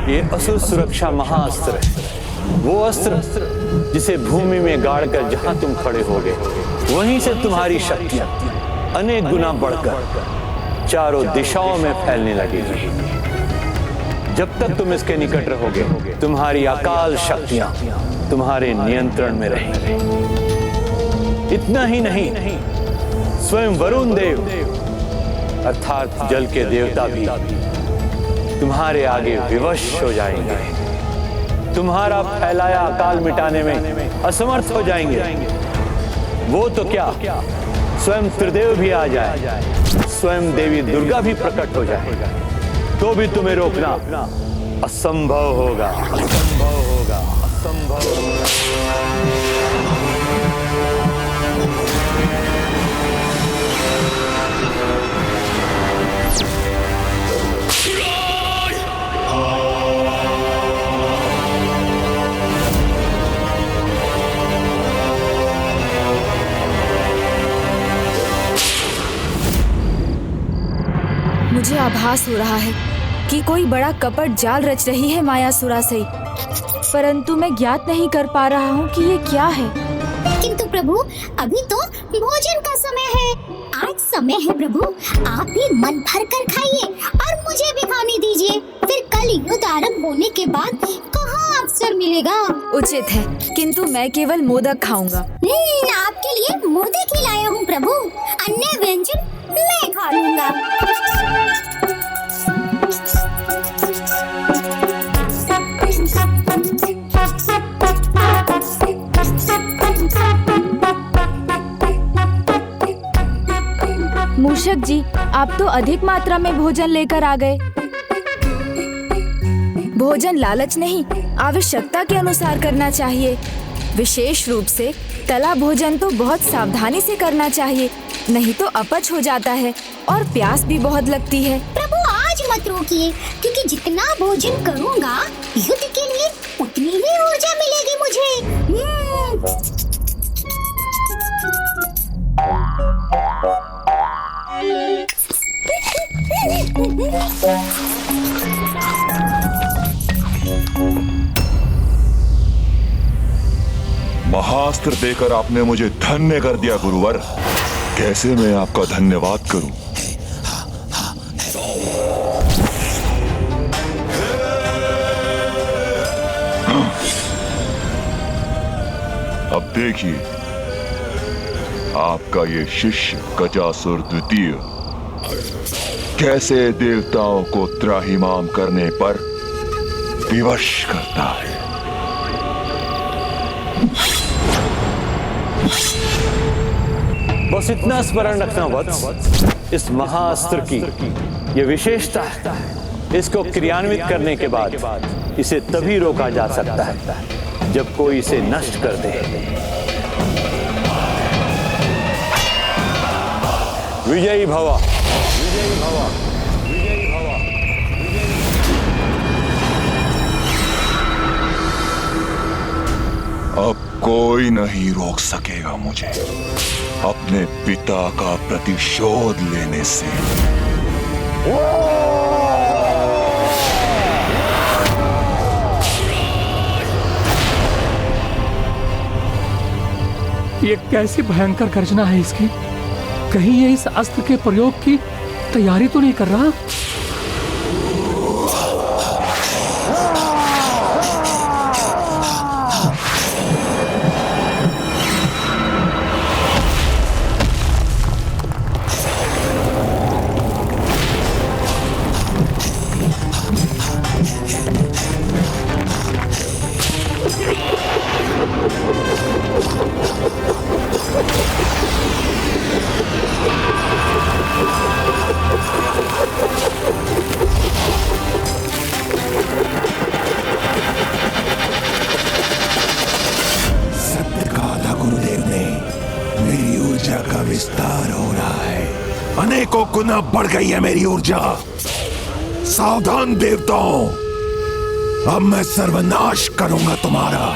ये असुर सुरक्षा महाअस्त्र है, वो अस्त्र जिसे भूमि में गाड़कर जहां तुम खड़े होगे वहीं से तुम्हारी शक्तियां अनेक गुना बढ़कर चारों दिशाओं में फैलने लगेगी। जब तक तुम इसके निकट रहोगे तुम्हारी अकाल शक्तियां तुम्हारे नियंत्रण में रहेंगी। इतना ही नहीं, स्वयं वरुण देव अर्थात जल के देवता भी तुम्हारे आगे विवश हो जाएंगे, तुम्हारा फैलाया अकाल मिटाने में असमर्थ हो जाएंगे। वो तो क्या, स्वयं त्रिदेव भी आ जाए, स्वयं देवी दुर्गा भी प्रकट हो जाए, तो भी तुम्हें रोकना असंभव होगा, असंभव होगा, असंभव होगा। मुझे आभास हो रहा है कि कोई बड़ा कपट जाल रच रही है मायासुरा से, परंतु मैं ज्ञात नहीं कर पा रहा हूँ कि ये क्या है। किंतु प्रभु, अभी तो भोजन का समय है। आज समय है प्रभु, आप भी मन भर कर खाइए और मुझे भी खाने दीजिए। फिर कल युद्ध आरंभ होने के बाद कहाँ अवसर मिलेगा। उचित है, किंतु मैं केवल मोदक खाऊंगा। आपके लिए मोदक ही लाया हूँ प्रभु, अन्य व्यंजन मैं खा लूंगा। मूषक जी, आप तो अधिक मात्रा में भोजन लेकर आ गए। भोजन लालच नहीं, आवश्यकता के अनुसार करना चाहिए। विशेष रूप से तला भोजन तो बहुत सावधानी से करना चाहिए, नहीं तो अपच हो जाता है और प्यास भी बहुत लगती है। प्रभु आज मत रोकिए, क्योंकि जितना भोजन करूँगा युद्ध के लिए उतनी ही ऊर्जा मिलेगी मुझे। महास्त्र देकर आपने मुझे धन्य कर दिया गुरुवर। कैसे मैं आपका धन्यवाद करूं? अब देखिए, आपका ये शिष्य गजासुर द्वितीय कैसे देवताओं को त्राहिमाम करने पर विवश करता है। बस इतना स्मरण रखना वत्स, इस महाअस्त्र की यह विशेषता है, इसको क्रियान्वित करने के बाद इसे तभी रोका जा सकता है जब कोई इसे नष्ट कर दे। विजयी भव, विजयी भव, विजयी भव। अब कोई नहीं रोक सकेगा मुझे अपने पिता का प्रतिशोध लेने से। ये कैसी भयंकर गर्जना है इसकी। कहीं ये इस अस्त्र के प्रयोग की तैयारी तो नहीं कर रहा? विस्तार हो रहा है, अनेकों गुना बढ़ गई है मेरी ऊर्जा। सावधान देवताओं, अब मैं सर्वनाश करूंगा तुम्हारा।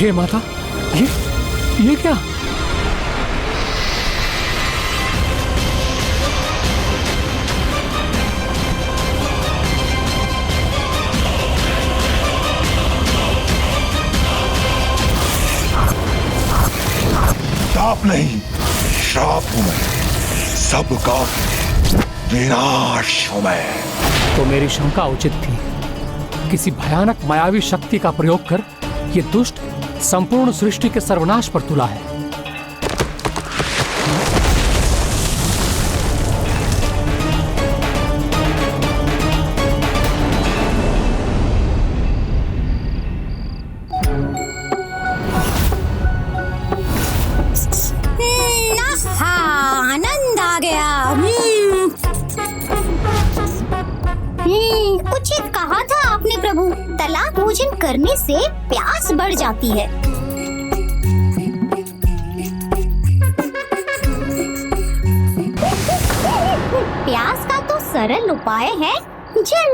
हे माता, ये क्या? ताप नहीं, श्राप हूं मैं, सबका विनाश हूं मैं। तो मेरी शंका उचित थी। किसी भयानक मायावी शक्ति का प्रयोग कर ये दुष्ट संपूर्ण सृष्टि के सर्वनाश पर तुला है। आनंद आ गया। उचित कहा था आपने प्रभु, तला भोजन करने से प्यास बढ़ जाती है। प्यास का तो सरल उपाय है जल।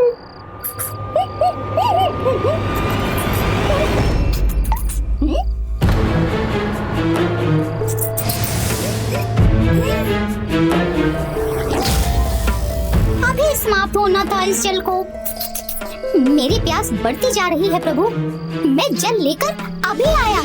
अभी समाप्त होना था इस जल को। मेरी प्यास बढ़ती जा रही है प्रभु, मैं जल लेकर अभी आया।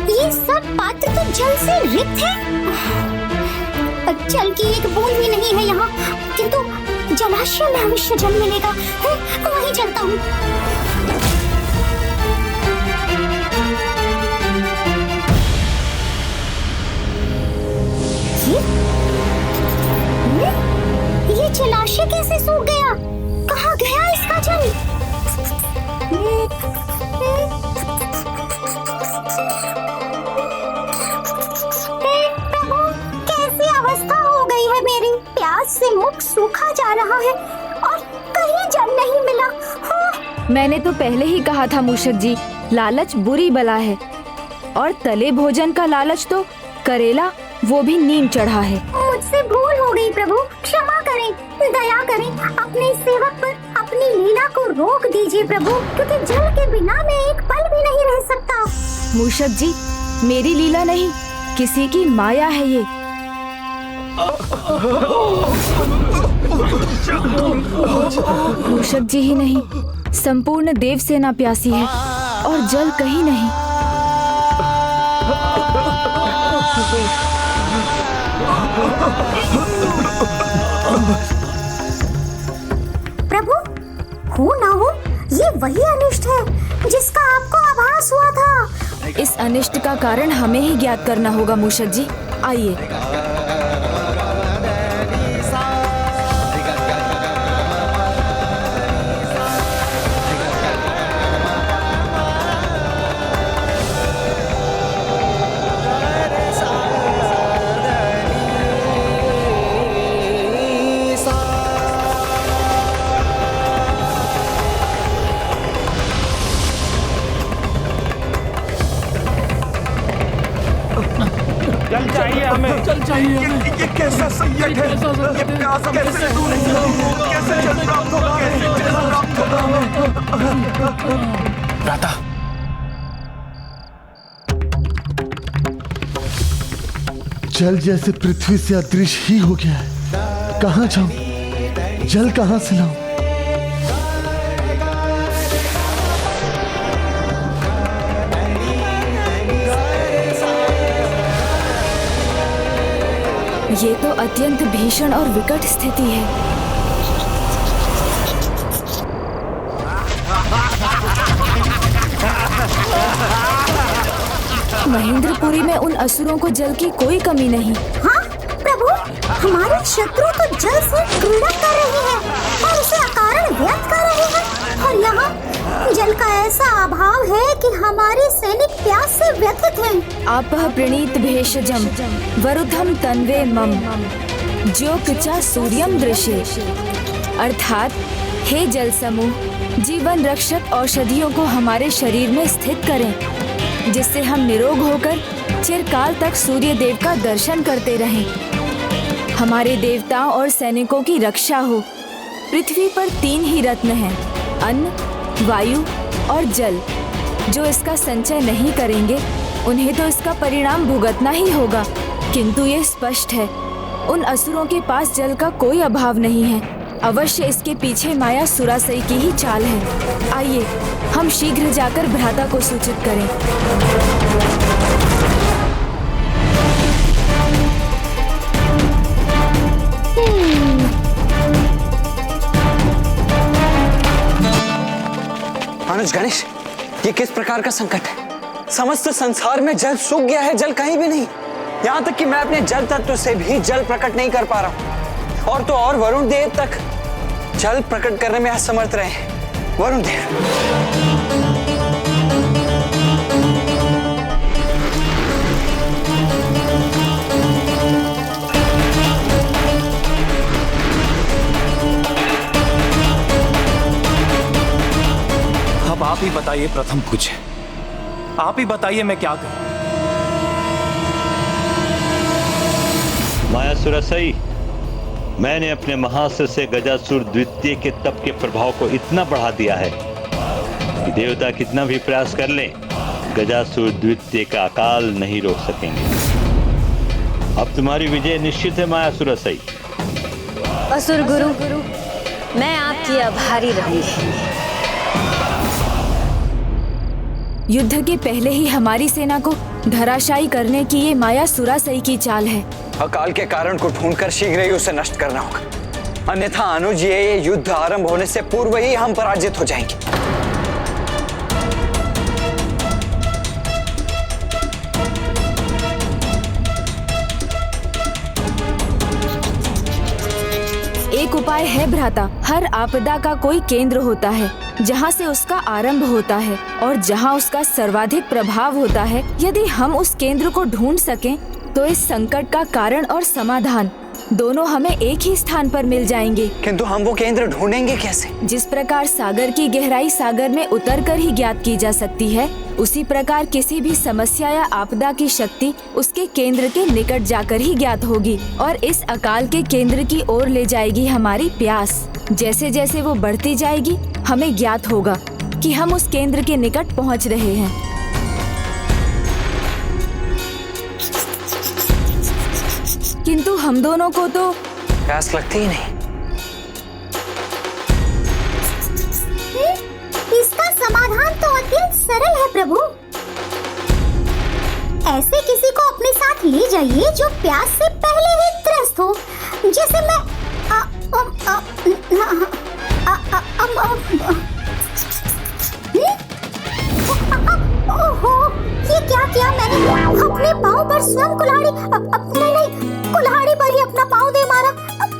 ये सब पात्र तो जल से रिक्त है। जल की एक बूंद भी नहीं है यहाँ, किंतु जलाशय में अवश्य जल मिलेगा। वहीं चलता हूँ। ये जलाशय कैसे सूख गया? कहाँ गया इसका जल? प्यास से मुख सूखा जा रहा है और कहीं जल नहीं मिला। मैंने तो पहले ही कहा था मूषक जी, लालच बुरी बला है, और तले भोजन का लालच तो करेला, वो भी नीम चढ़ा है। मुझसे भूल हो गई प्रभु, क्षमा करें, दया करें। अपने सेवक पर अपनी लीला को रोक दीजिए प्रभु, क्योंकि जल के बिना मैं एक पल भी नहीं रह सकता। मूषक जी, मेरी लीला नहीं, किसी की माया है ये। मूषक जी ही नहीं, संपूर्ण देव सेना प्यासी है और जल कहीं नहीं। प्रभु, हो ना हो, ये वही अनिष्ट है जिसका आपको आभास हुआ था। इस अनिष्ट का कारण हमें ही ज्ञात करना होगा मूषक जी। आइए। चल चाहिए हमें। ये कैसा संकट है? ये प्यास कैसे दूर होगी? कैसे जल प्राप्त होगा? कैसे जल प्राप्त होगा? भ्राता, जल जैसे पृथ्वी से अदृश्य ही हो गया है। कहाँ जाऊं? जल कहाँ से लाऊं? ये तो अत्यंत भीषण और विकट स्थिति है। महेंद्रपुरी में उन असुरों को जल की कोई कमी नहीं। हाँ प्रभु, हमारे शत्रु तो जल से क्रीड़ा कर रहे हैं और उसे अकारण व्यर्थ कर रहे हैं, और यहाँ जल का ऐसा अभाव है कि हमारे सैनिक प्यास से व्यथित हैं। आपः प्रणीत भेषजम वरुधम तन्वे मम ज्योतिचा सूर्यम दृशे। अर्थात हे जल समूह, जीवन रक्षक औषधियों को हमारे शरीर में स्थित करें जिससे हम निरोग होकर चिरकाल तक सूर्य देव का दर्शन करते रहें। हमारे देवताओं और सैनिकों की रक्षा हो। पृथ्वी पर 3 ही रत्न हैं, अन्न, वायु और जल। जो इसका संचय नहीं करेंगे उन्हें तो इसका परिणाम भुगतना ही होगा। किंतु ये स्पष्ट है, उन असुरों के पास जल का कोई अभाव नहीं है। अवश्य इसके पीछे माया सुरासई की ही चाल है। आइए हम शीघ्र जाकर भ्राता को सूचित करें। अनुज गणेश, ये किस प्रकार का संकट है? समस्त संसार में जल सूख गया है, जल कहीं भी नहीं। यहाँ तक कि मैं अपने जल तत्व से भी जल प्रकट नहीं कर पा रहा हूँ। और तो और वरुण देव तक जल प्रकट करने में असमर्थ रहे हैं। वरुण देव, अब आप ही बताइए प्रथम पूछे, आप ही बताइए मैं क्या करूं? मायासुरसई, मैंने अपने महाअस्त्र से गजासुर द्वितीय के तप के प्रभाव को इतना बढ़ा दिया है कि देवता कितना भी प्रयास कर लें, गजासुर द्वितीय का अकाल नहीं रोक सकेंगे। अब तुम्हारी विजय निश्चित है मायासुरसई। असुर गुरु, मैं आपकी आभारी रहूंगी। युद्ध के पहले ही हमारी सेना को धराशायी करने की ये माया सुरासई की चाल है। अकाल के कारण को ढूंढकर शीघ्र ही उसे नष्ट करना होगा, अन्यथा अनुज ये युद्ध आरंभ होने से पूर्व ही हम पराजित हो जाएंगे। एक उपाय है भ्राता। हर आपदा का कोई केंद्र होता है जहाँ से उसका आरंभ होता है और जहाँ उसका सर्वाधिक प्रभाव होता है। यदि हम उस केंद्र को ढूंढ सकें तो इस संकट का कारण और समाधान दोनों हमें एक ही स्थान पर मिल जाएंगे। किंतु हम वो केंद्र ढूंढेंगे कैसे? जिस प्रकार सागर की गहराई सागर में उतरकर ही ज्ञात की जा सकती है, उसी प्रकार किसी भी समस्या या आपदा की शक्ति उसके केंद्र के निकट जाकर ही ज्ञात होगी और इस अकाल के केंद्र की ओर ले जाएगी हमारी प्यास। जैसे जैसे वो बढ़ती जाएगी हमें ज्ञात होगा कि हम उस केंद्र के निकट पहुंच रहे हैं। किंतु हम दोनों को तो प्यास लगती ही नहीं। इसका समाधान तो अत्यंत सरल है प्रभु। ऐसे किसी को अपने साथ ले जाइए जो प्यास से पहले ही त्रस्त हो। जैसे मैं ओहो, ये क्या किया मैंने? अपने पाँव पर स्वयं कुल्हाड़ी पर ही अपना पाँव दे मारा।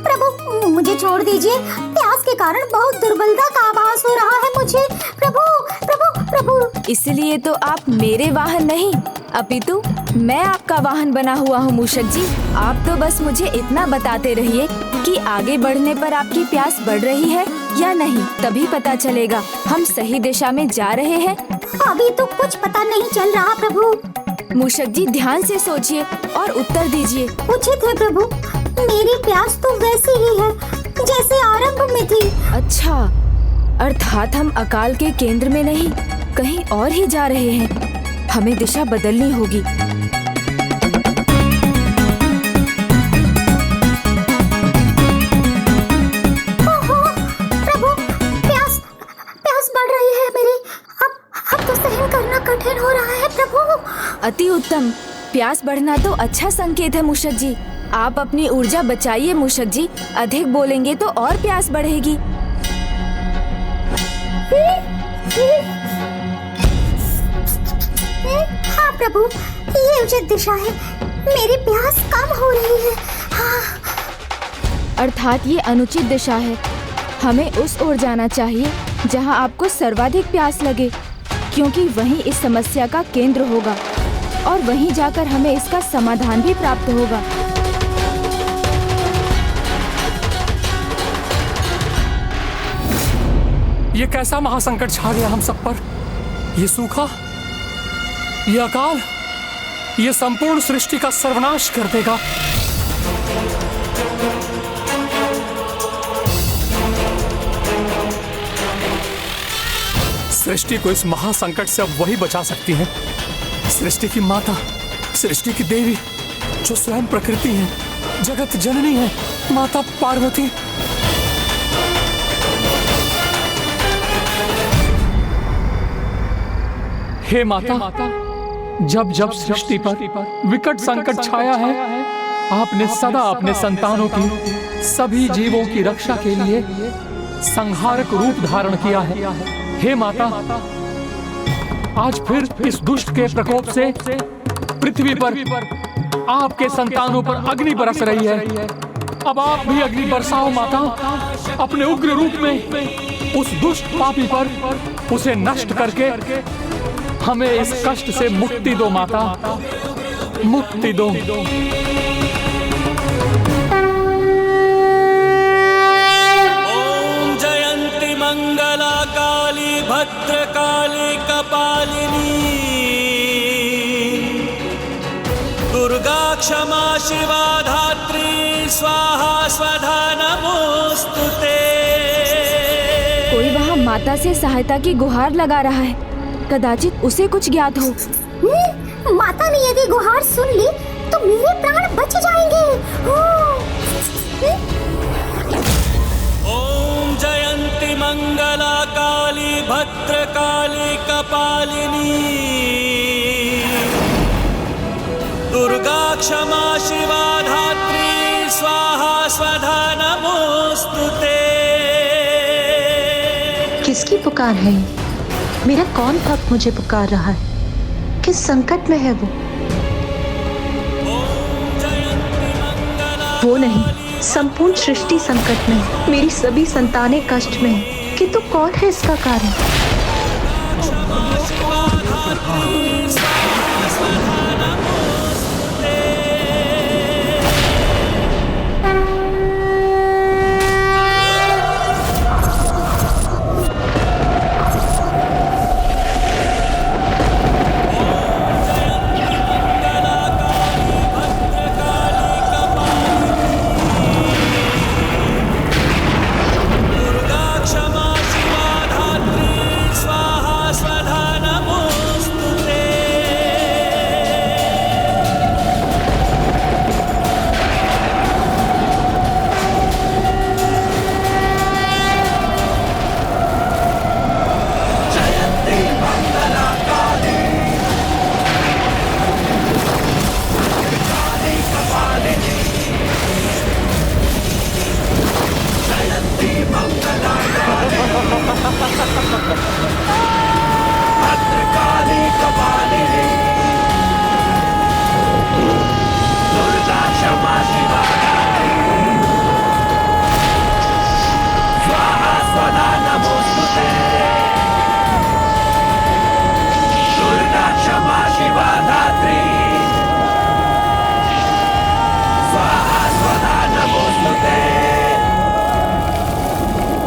प्रभु मुझे छोड़ दीजिए, प्यास के कारण बहुत दुर्बलता का आभास हो रहा है मुझे। प्रभु प्रभु प्रभु। इसलिए तो आप मेरे वाहन नहीं अपितु मैं आपका वाहन बना हुआ हूँ मूषक जी। आप तो बस मुझे इतना बताते रहिए कि आगे बढ़ने पर आपकी प्यास बढ़ रही है या नहीं, तभी पता चलेगा हम सही दिशा में जा रहे हैं। अभी तो कुछ पता नहीं चल रहा प्रभु। मूषक जी ध्यान से सोचिए और उत्तर दीजिए। उचित है प्रभु, मेरी प्यास तो वैसी ही है जैसे आरंभ में थी। अच्छा, अर्थात हम अकाल के केंद्र में नहीं कहीं और ही जा रहे हैं। हमें दिशा बदलनी होगी। ओहो, प्रभु प्यास बढ़ रही है मेरी। अब तो सहन करना कठिन हो रहा है प्रभु। अति उत्तम, प्यास बढ़ना तो अच्छा संकेत है मूषक जी। आप अपनी ऊर्जा बचाइए मूषक जी, अधिक बोलेंगे तो और प्यास बढ़ेगी। हाँ प्रभु, ये उचित दिशा है। मेरी प्यास कम हो रही है। हाँ। अर्थात ये अनुचित दिशा है। हमें उस ओर जाना चाहिए जहाँ आपको सर्वाधिक प्यास लगे, क्योंकि वहीं इस समस्या का केंद्र होगा और वहीं जाकर हमें इसका समाधान भी प्राप्त होगा। ये कैसा महासंकट छा गया हम सब पर? ये सूखा, ये अकाल, ये संपूर्ण सृष्टि का सर्वनाश कर देगा। सृष्टि को इस महासंकट से अब वही बचा सकती है, सृष्टि की माता, सृष्टि की देवी, जो स्वयं प्रकृति है, जगत जननी है, माता पार्वती। हे माता, जब जब सृष्टि पर विकट संकट छाया है, आपने सदा अपने संतानों की, सभी जीवों की रक्षा के लिए संहारक रूप धारण किया है। हे माता, आज फिर इस दुष्ट के प्रकोप से पृथ्वी पर आपके संतानों पर अग्नि बरस रही है। अब आप भी अग्नि बरसाओ माता, अपने उग्र रूप में उस दुष्ट पापी पर, उसे नष्ट करके हमें इस कष्ट से मुक्ति दो माता, मुक्ति दो। ओम जयंती मंगला काली भद्रकाली कपालिनी, दुर्गा क्षमा शिवा धात्री स्वाहा स्वधा नमोस्तुते। कोई वहाँ माता से सहायता की गुहार लगा रहा है, कदाचित उसे कुछ ज्ञात हो। माता ने यदि गुहार सुन ली तो मेरे प्राण बच जाएंगे। ओम जयंती मंगला काली भद्रकाली कपालिनी, दुर्गा क्षमा शिवा धात्री स्वाहा स्वधा नमोस्तुते। किसकी पुकार है? मेरा कौन भक्त मुझे पुकार रहा है? किस संकट में है वो? वो नहीं, संपूर्ण सृष्टि संकट में, मेरी सभी संतानें कष्ट में है। कि तू कौन है इसका कारण?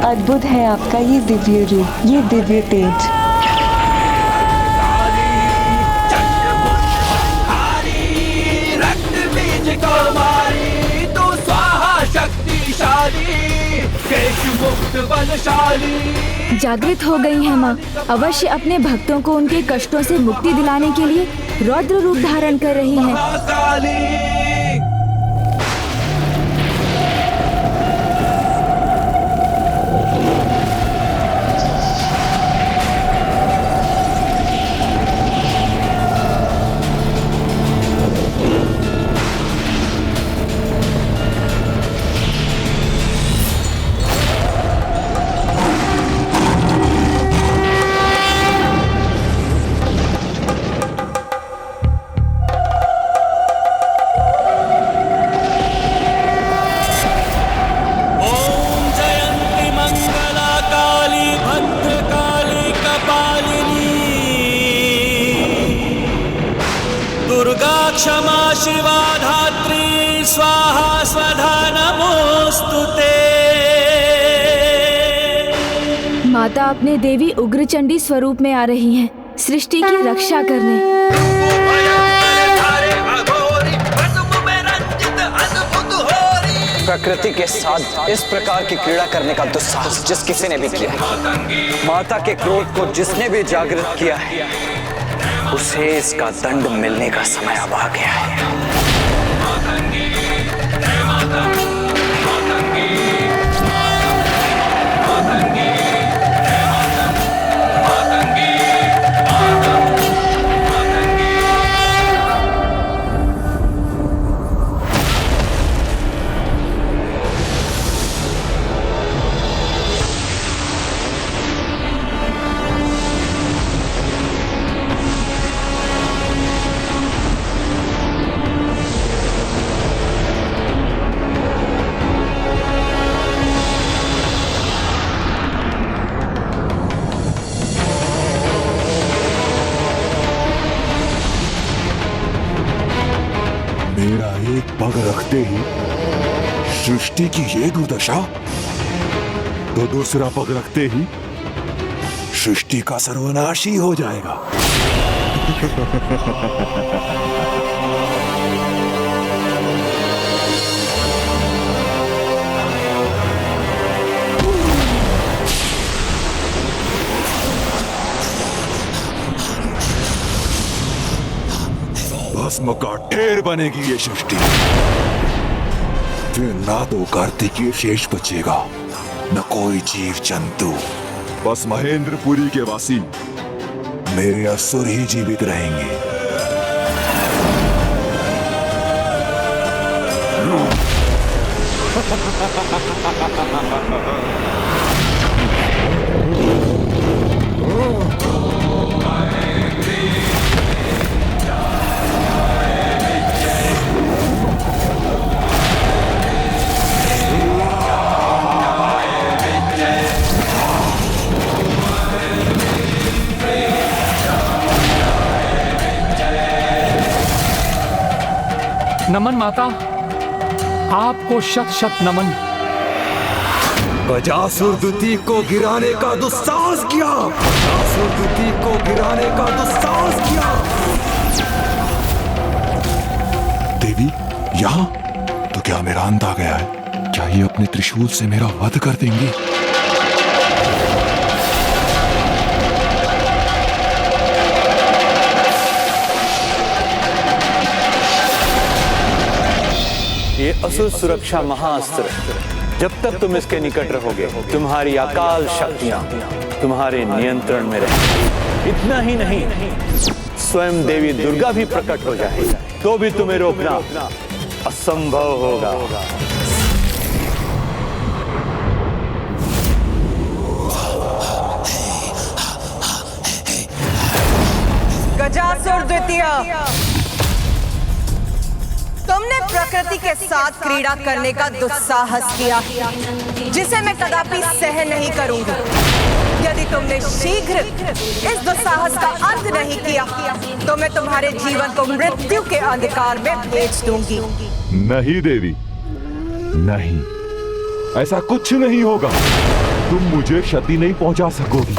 अद्भुत है आपका ये दिव्य रूप, ये दिव्य तेज। जागृत हो गई है माँ, अवश्य अपने भक्तों को उनके कष्टों से मुक्ति दिलाने के लिए रौद्र रूप धारण कर रही हैं। क्षमा शिवा धात्री स्वाहा स्वधा नमोस्तुते। माता अपने देवी उग्रचंडी स्वरूप में आ रही हैं, सृष्टि की रक्षा करने। प्रकृति के साथ इस प्रकार की क्रीड़ा करने का दुस्साहस जिस किसी ने भी किया है, माता के क्रोध को जिसने भी जागृत किया है, उसे इसका दंड मिलने का समय अब आ गया है। मेरा एक पग रखते ही सृष्टि की ये दुर्दशा, तो दूसरा पग रखते ही सृष्टि का सर्वनाश ही हो जाएगा। भस्म का ढेर बनेगी ये सृष्टि। फिर ना तो कार्तिकीय शेष बचेगा, न कोई जीव जंतु। बस महेंद्रपुरी के वासी मेरे असुर ही जीवित रहेंगे। नमन माता, आपको शत शत नमन। गजासुर द्वितीय को गिराने का दुस्साहस किया, गजासुर द्वितीय को गिराने का दुस्साहस किया। देवी यहाँ तो क्या मेरा अंत आ गया है? क्या ये अपने त्रिशूल से मेरा वध कर देंगे? ये असुर सुरक्षा महाअस्त्र, जब तक तुम इसके निकट रहोगे तुम्हारी अकाल शक्तियां तुम्हारे नियंत्रण में रहेंगी। इतना ही नहीं, स्वयं देवी दुर्गा भी प्रकट हो जाएगी तो भी तुम्हें रोकना असंभव होगा। गजासुर द्वितीय, तुमने प्रकृति के साथ क्रीड़ा करने का दुस्साहस किया, जिसे मैं कदापि सहन नहीं करूंगी। यदि तुमने शीघ्र इस दुस्साहस का अंत नहीं किया, तो मैं तुम्हारे जीवन को मृत्यु के अंधकार में भेज दूंगी। नहीं देवी, नहीं, ऐसा कुछ नहीं होगा। तुम मुझे क्षति नहीं पहुंचा सकोगी।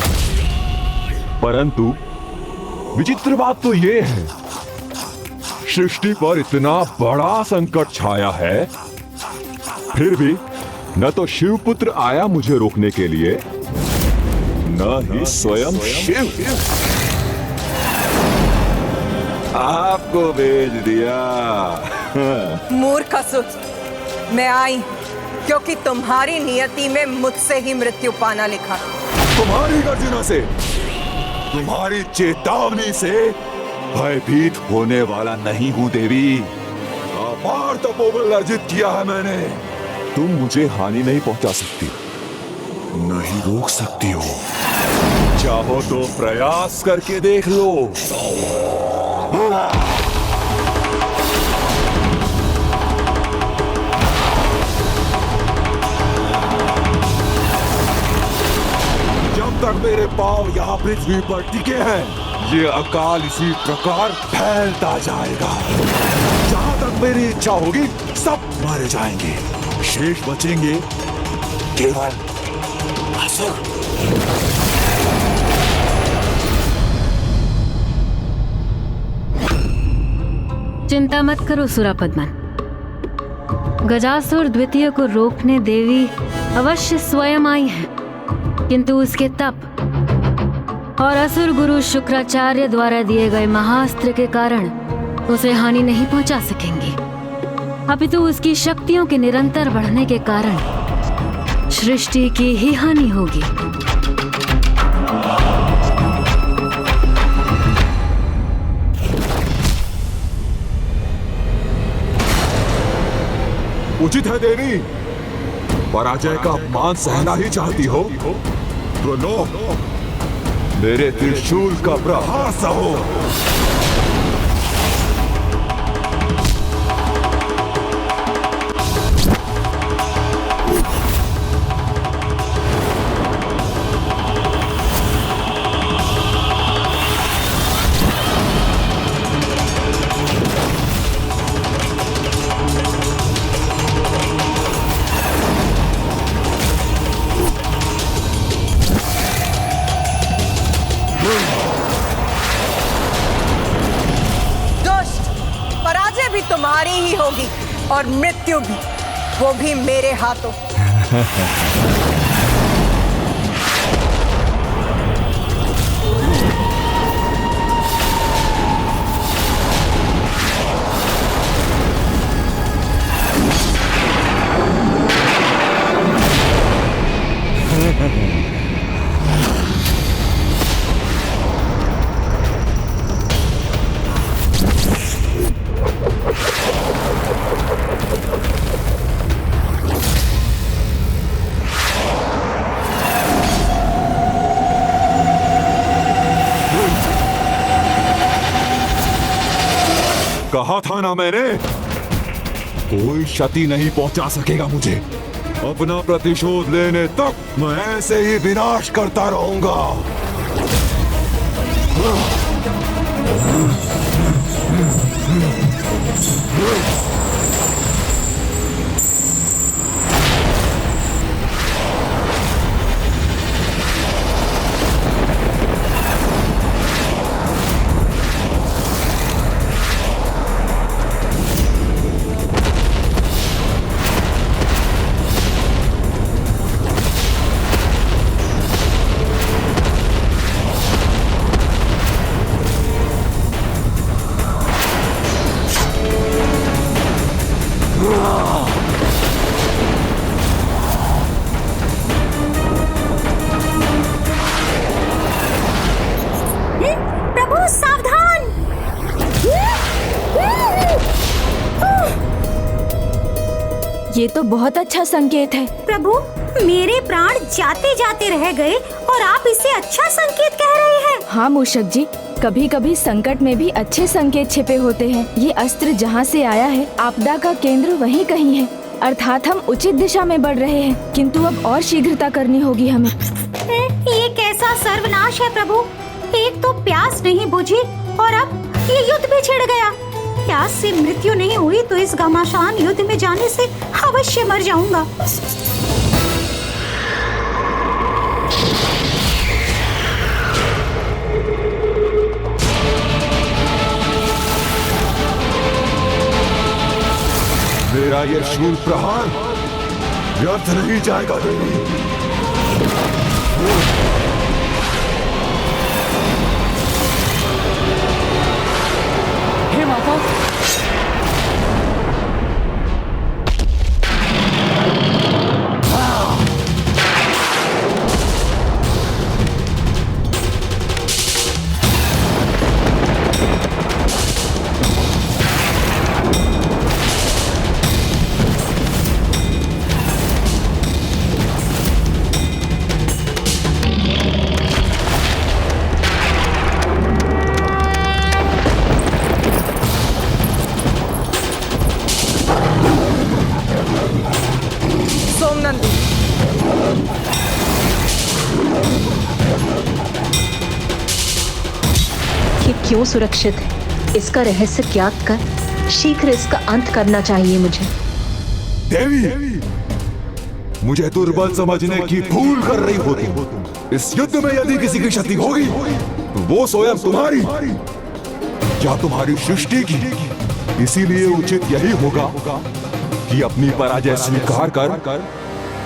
परंतु विचित्र बात तो ये है, सृष्टि पर इतना बड़ा संकट छाया है, फिर भी न तो शिवपुत्र आया मुझे रोकने के लिए, न ही स्वयं शिव आपको भेज दिया। मूर्ख असुर, मैं आई क्योंकि तुम्हारी नियति में मुझसे ही मृत्यु पाना लिखा। तुम्हारी गर्जना से, तुम्हारी चेतावनी से भयभीत होने वाला नहीं हूं देवी। अपार तपोबल अर्जित किया है मैंने। तुम मुझे हानि नहीं पहुंचा सकती, नहीं रोक सकती हो। चाहो तो प्रयास करके देख लो। जब तक मेरे पांव यहाँ पृथ्वी पर टिके हैं, ये अकाल इसी प्रकार फैलता जाएगा। जहां तक मेरी इच्छा होगी सब मारे जाएंगे, शेष बचेंगे केवल असुर। चिंता मत करो सुरापद्मन, गजासुर द्वितीय को रोकने देवी अवश्य स्वयं आई है, किंतु उसके तप और असुर गुरु शुक्राचार्य द्वारा दिए गए महाअस्त्र के कारण उसे हानि नहीं पहुंचा सकेंगी, अपितु उसकी शक्तियों के निरंतर बढ़ने के कारण सृष्टि की ही हानि होगी। उचित है देवी, पराजय का अपमान सहना ही चाहती हो तो लो, मेरे त्रिशूल का प्रहार सहो। तुम्हारी ही होगी और मृत्यु भी, वो भी मेरे हाथों। कहा था ना मैंने, कोई क्षति नहीं पहुंचा सकेगा मुझे। अपना प्रतिशोध लेने तक मैं ऐसे ही विनाश करता रहूंगा। ये तो बहुत अच्छा संकेत है। प्रभु, मेरे प्राण जाते जाते रह गए और आप इसे अच्छा संकेत कह रहे हैं। हाँ मूषक जी, कभी कभी संकट में भी अच्छे संकेत छिपे होते हैं। ये अस्त्र जहाँ से आया है, आपदा का केंद्र वहीं कहीं है, अर्थात हम उचित दिशा में बढ़ रहे हैं, किंतु अब और शीघ्रता करनी होगी हमें। ये कैसा सर्वनाश है प्रभु, एक तो प्यास नहीं बुझी और अब ये युद्ध भी छिड़ गया। प्यास से मृत्यु नहीं हुई तो इस घमासान युद्ध में जाने से अवश्य मर जाऊंगा। मेरा ये शूल प्रहार व्यर्थ नहीं जाएगा देवी। हे माता, क्यों सुरक्षित है, इसका रहस्य ज्ञात कर शीघ्र इसका अंत करना चाहिए मुझे। देवी, मुझे दुर्बल समझने की भूल कर रही हो तुम। इस युद्ध में यदि किसी की क्षति होगी तो वो स्वयं तुम्हारी या तुम्हारी सृष्टि की। इसीलिए उचित यही होगा कि अपनी पराजय स्वीकार कर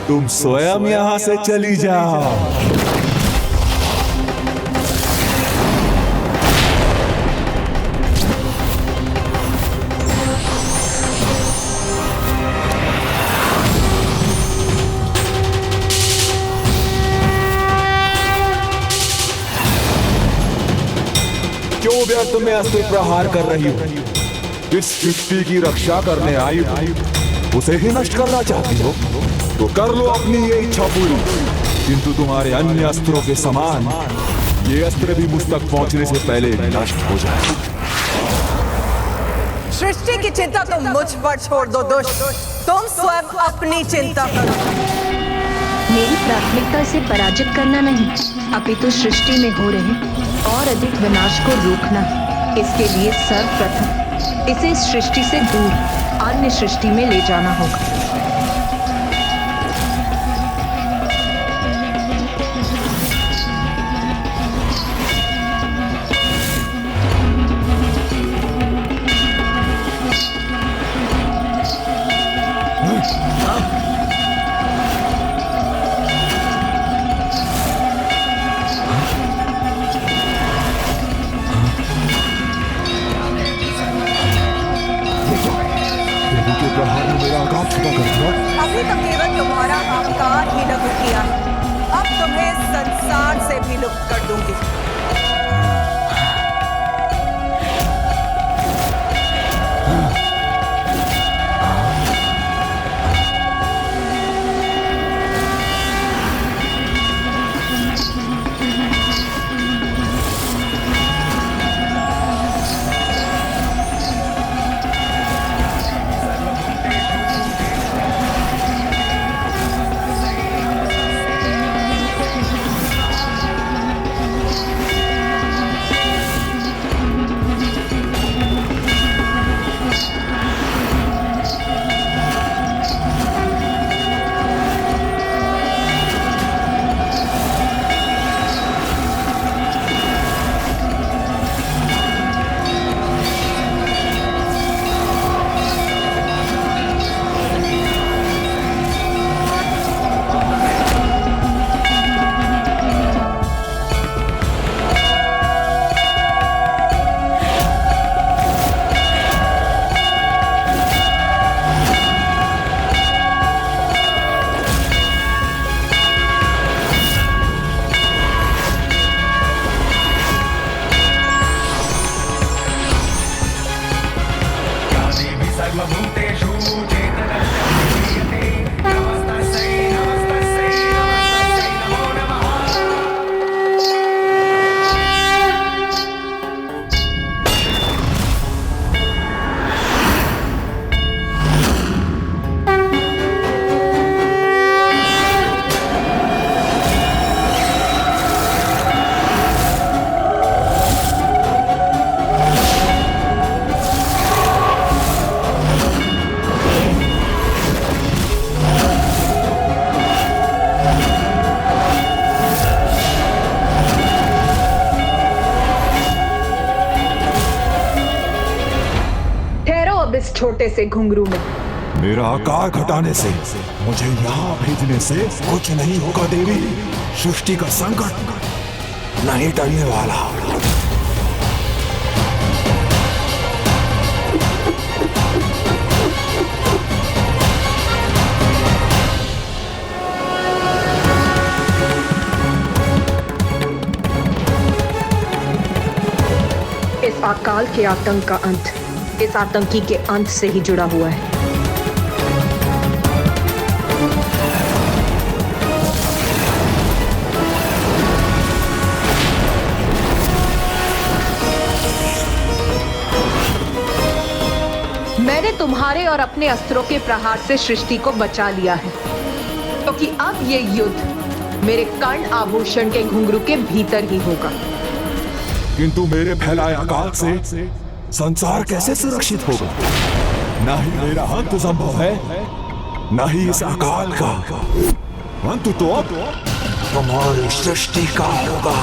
तुम स्वयं यहां से चली जाओ। क्यों व्यर्थ में अस्त्र प्रहार कर रही हो? इस सृष्टि की रक्षा करने आई हो, उसे ही नष्ट करना चाहती हो तो कर लो अपनी ये इच्छा पूरी, किंतु तुम्हारे अन्य अस्त्रों के समान ये अस्त्र भी मुझ तक पहुंचने से पहले नष्ट हो जाए। सृष्टि की चिंता तुम मुझ पर छोड़ दो दुष्ट, तुम स्वयं अपनी चिंता करो। मेरी प्राथमिकता इसे पराजित करना नहीं, अपितु सृष्टि में हो रहे और अधिक विनाश को रोकना। इसके लिए सर्वप्रथम इसे इस सृष्टि से दूर अन्य सृष्टि में ले जाना होगा। अभी तो केवल तुम्हारा अहंकार ही लघु किया है, अब तुम्हें संसार से भी लुप्त कर दूंगी। इस छोटे से घुंघरू में मेरा आकार घटाने से, मुझे यहाँ भेजने से कुछ नहीं होगा देवी। सृष्टि का संकट नहीं टलने वाला। इस अकाल के आतंक का अंत इस आतंकी के अंत से ही जुड़ा हुआ है। मैंने तुम्हारे और अपने अस्त्रों के प्रहार से सृष्टि को बचा लिया है, क्योंकि अब ये युद्ध मेरे कर्ण आभूषण के घुंघरू के भीतर ही होगा। किंतु मेरे फैलाए अकाल से संसार कैसे सुरक्षित होगा? ना ही मेरा अंत संभव है, ना ही इस अकाल का अंत तो अब तुम्हारी सृष्टि का होगा।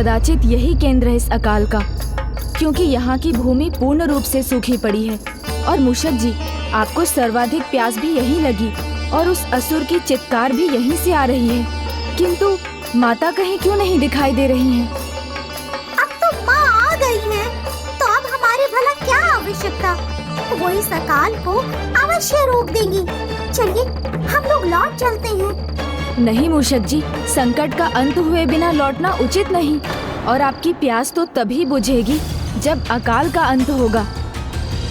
कदाचित यही केंद्र है इस अकाल का, क्योंकि यहाँ की भूमि पूर्ण रूप से सूखी पड़ी है। और मूषक जी, आपको सर्वाधिक प्यास भी यही लगी और उस असुर की चित्कार भी यहीं से आ रही है, किंतु माता कहीं क्यों नहीं दिखाई दे रही हैं? अब तो माँ आ गई है, तो अब हमारे भला क्या आवश्यकता? वो इस अकाल को अवश्य रोक देंगी। चलिए हम लोग लौट चलते हैं। नहीं मूषक जी, संकट का अंत हुए बिना लौटना उचित नहीं, और आपकी प्यास तो तभी बुझेगी जब अकाल का अंत होगा।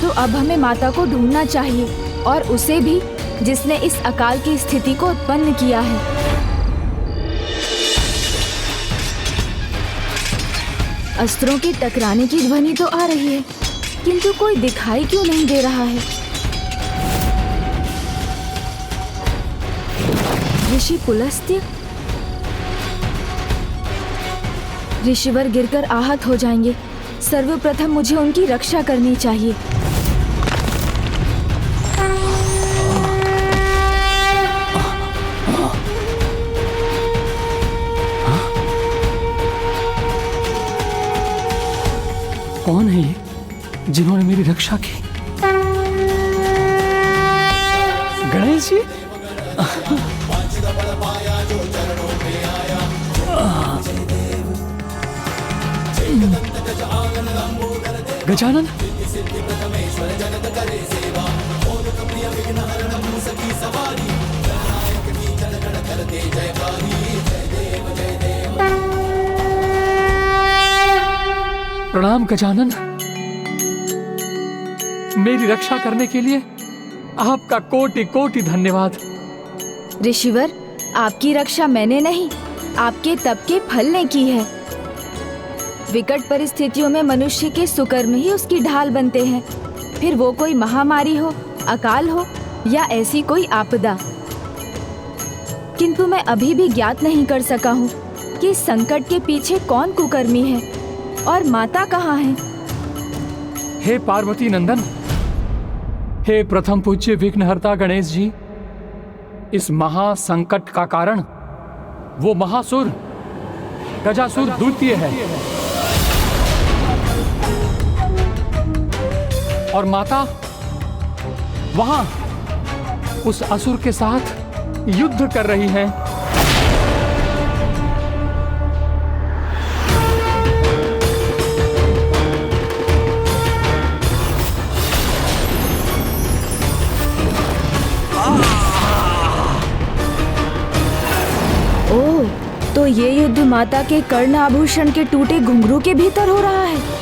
तो अब हमें माता को ढूंढना चाहिए, और उसे भी जिसने इस अकाल की स्थिति को उत्पन्न किया है। अस्त्रों के टकराने की ध्वनि तो आ रही है, किंतु कोई दिखाई क्यों नहीं दे रहा है? ऋषि पुलस्त्य, ऋषिवर गिरकर आहत हो जाएंगे। सर्वप्रथम मुझे उनकी रक्षा करनी चाहिए। कौन है ये जिन्होंने मेरी रक्षा की? गणेश जी? गजानन? प्रणाम गजानन। मेरी रक्षा करने के लिए आपका कोटि कोटि धन्यवाद। ऋषिवर, आपकी रक्षा मैंने नहीं, आपके तप के फल ने की है। विकट परिस्थितियों में मनुष्य के सुकर्म ही उसकी ढाल बनते हैं, फिर वो कोई महामारी हो, अकाल हो या ऐसी कोई आपदा। किंतु मैं अभी भी ज्ञात नहीं कर सका हूँ कि संकट के पीछे कौन कुकर्मी है और माता कहाँ है। हे पार्वती नंदन, हे प्रथम पूज्य विघ्नहर्ता गणेश जी, इस महासंकट का कारण वो महासुर गजासुर द्वितीय है, और माता वहां उस असुर के साथ युद्ध कर रही हैं। तो ये युद्ध माता के कर्ण आभूषण के टूटे घुंघरू के भीतर हो रहा है।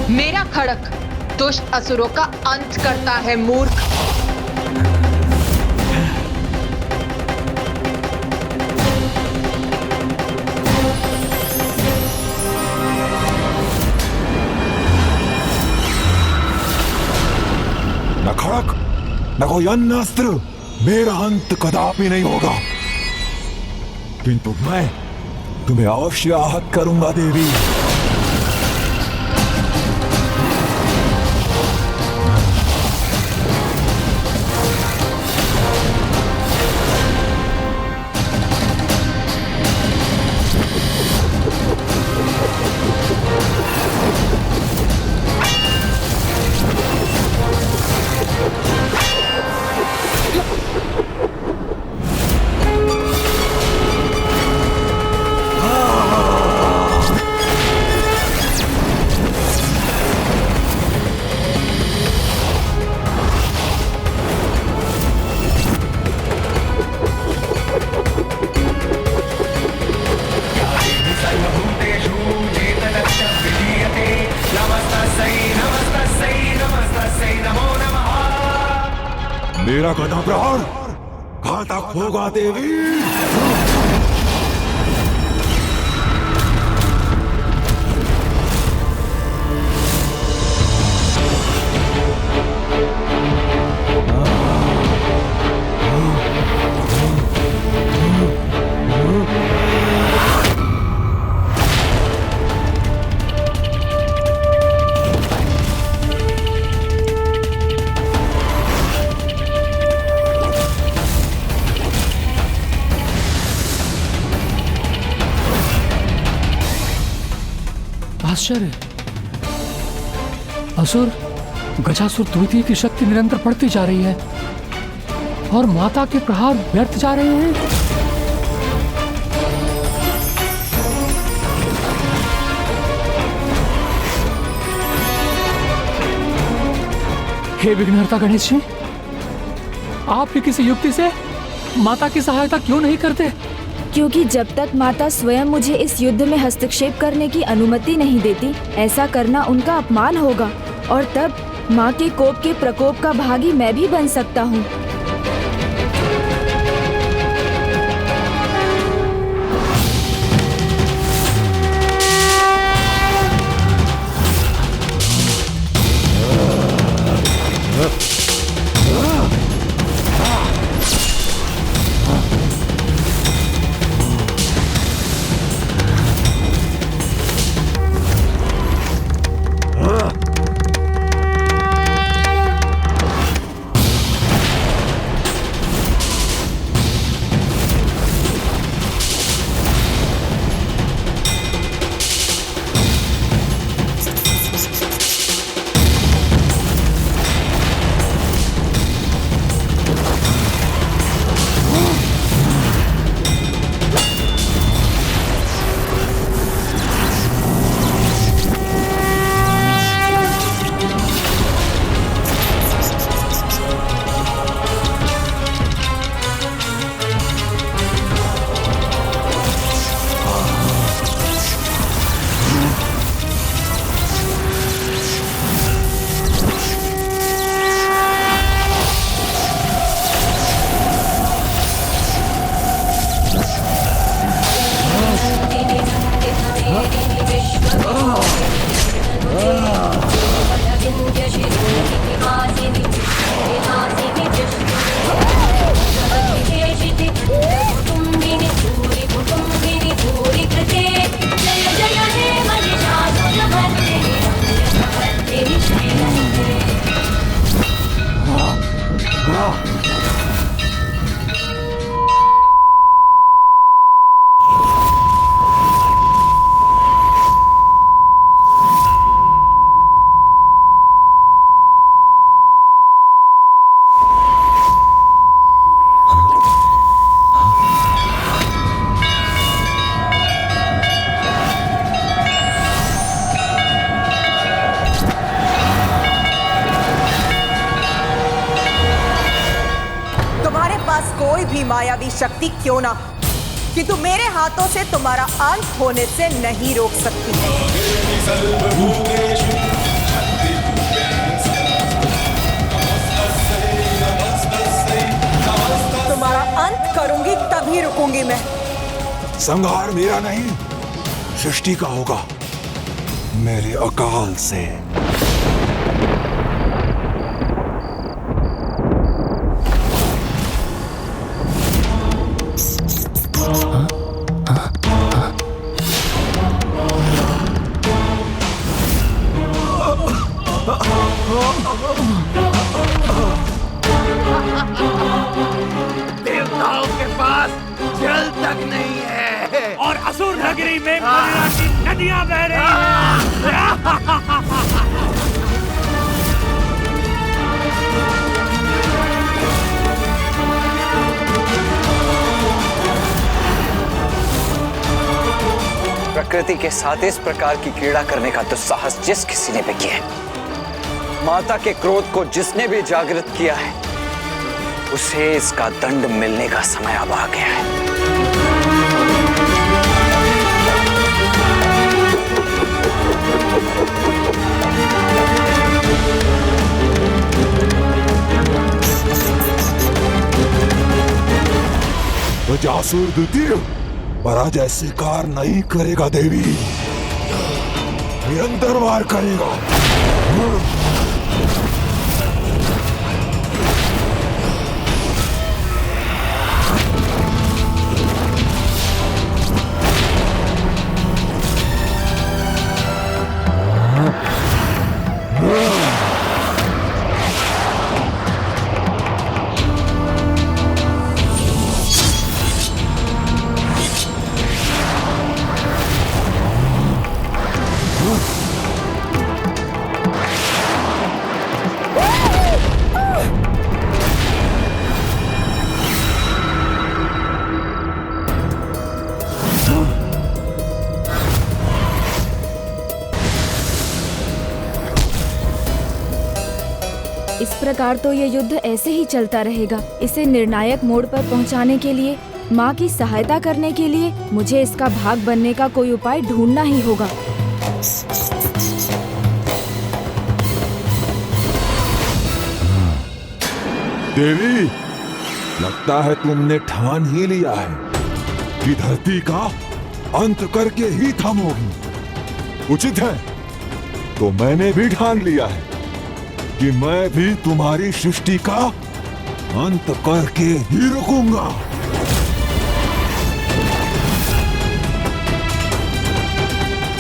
मेरा खड़क दुष्ट असुरों का अंत करता है, मूर्ख। न खड़क न कोई अन्य अस्त्र मेरा अंत कदापि नहीं होगा, किंतु मैं तुम्हें अवश्य आहत करूंगा देवी। मेरा गदा प्रहार घातक होगा देवी। आश्चर्य, असुर गजासुर द्वितीय की शक्ति निरंतर बढ़ती जा रही है और माता के प्रहार व्यर्थ जा रहे हैं। हे विघ्नहर्ता गणेश जी, आप भी किसी युक्ति से माता की सहायता क्यों नहीं करते? क्योंकि जब तक माता स्वयं मुझे इस युद्ध में हस्तक्षेप करने की अनुमति नहीं देती, ऐसा करना उनका अपमान होगा और तब माँ के कोप के प्रकोप का भागी मैं भी बन सकता हूँ। कोई भी मायावी शक्ति क्यों ना, किंतु मेरे हाथों से तुम्हारा अंत होने से नहीं रोक सकती। तुम्हारा अंत करूंगी तभी रुकूंगी मैं। संहार मेरा नहीं, सृष्टि का होगा, मेरे अकाल से। देवताओं के पास जल तक नहीं है और असुर नगरी में मदिरा की नदियां बह रही हैं। प्रकृति के साथ इस प्रकार की क्रीड़ा करने का दुस्साहस जिस किसी ने भी किया है, माता के क्रोध को जिसने भी जागृत किया है, उसे इसका दंड मिलने का समय अब आ गया है। वज्रासुर द्वितीय पराजय स्वीकार नहीं करेगा देवी, निरंतर वार करेगा। इस प्रकार तो ये युद्ध ऐसे ही चलता रहेगा। इसे निर्णायक मोड़ पर पहुंचाने के लिए, माँ की सहायता करने के लिए मुझे इसका भाग बनने का कोई उपाय ढूंढना ही होगा। देवी, लगता है तुमने ठान ही लिया है कि धरती का अंत करके ही थमोगी। उचित है, तो मैंने भी ठान लिया है कि मैं भी तुम्हारी सृष्टि का अंत करके ही रुकूंगा।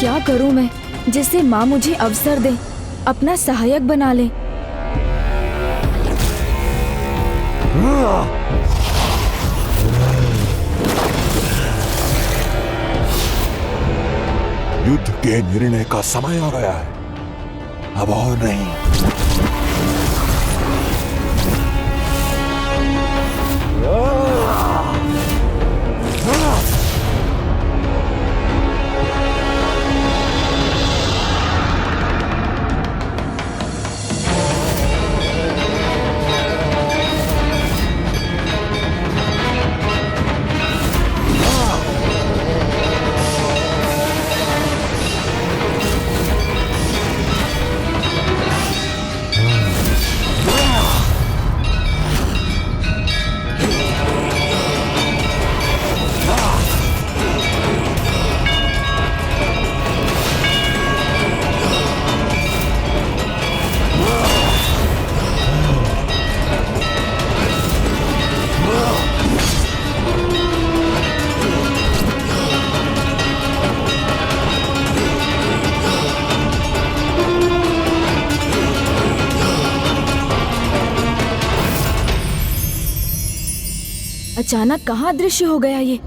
क्या करूं मैं जिससे माँ मुझे अवसर दे, अपना सहायक बना ले। युद्ध के निर्णय का समय आ गया है, अब और नहीं। अचानक कहाँ दृश्य हो गया ये?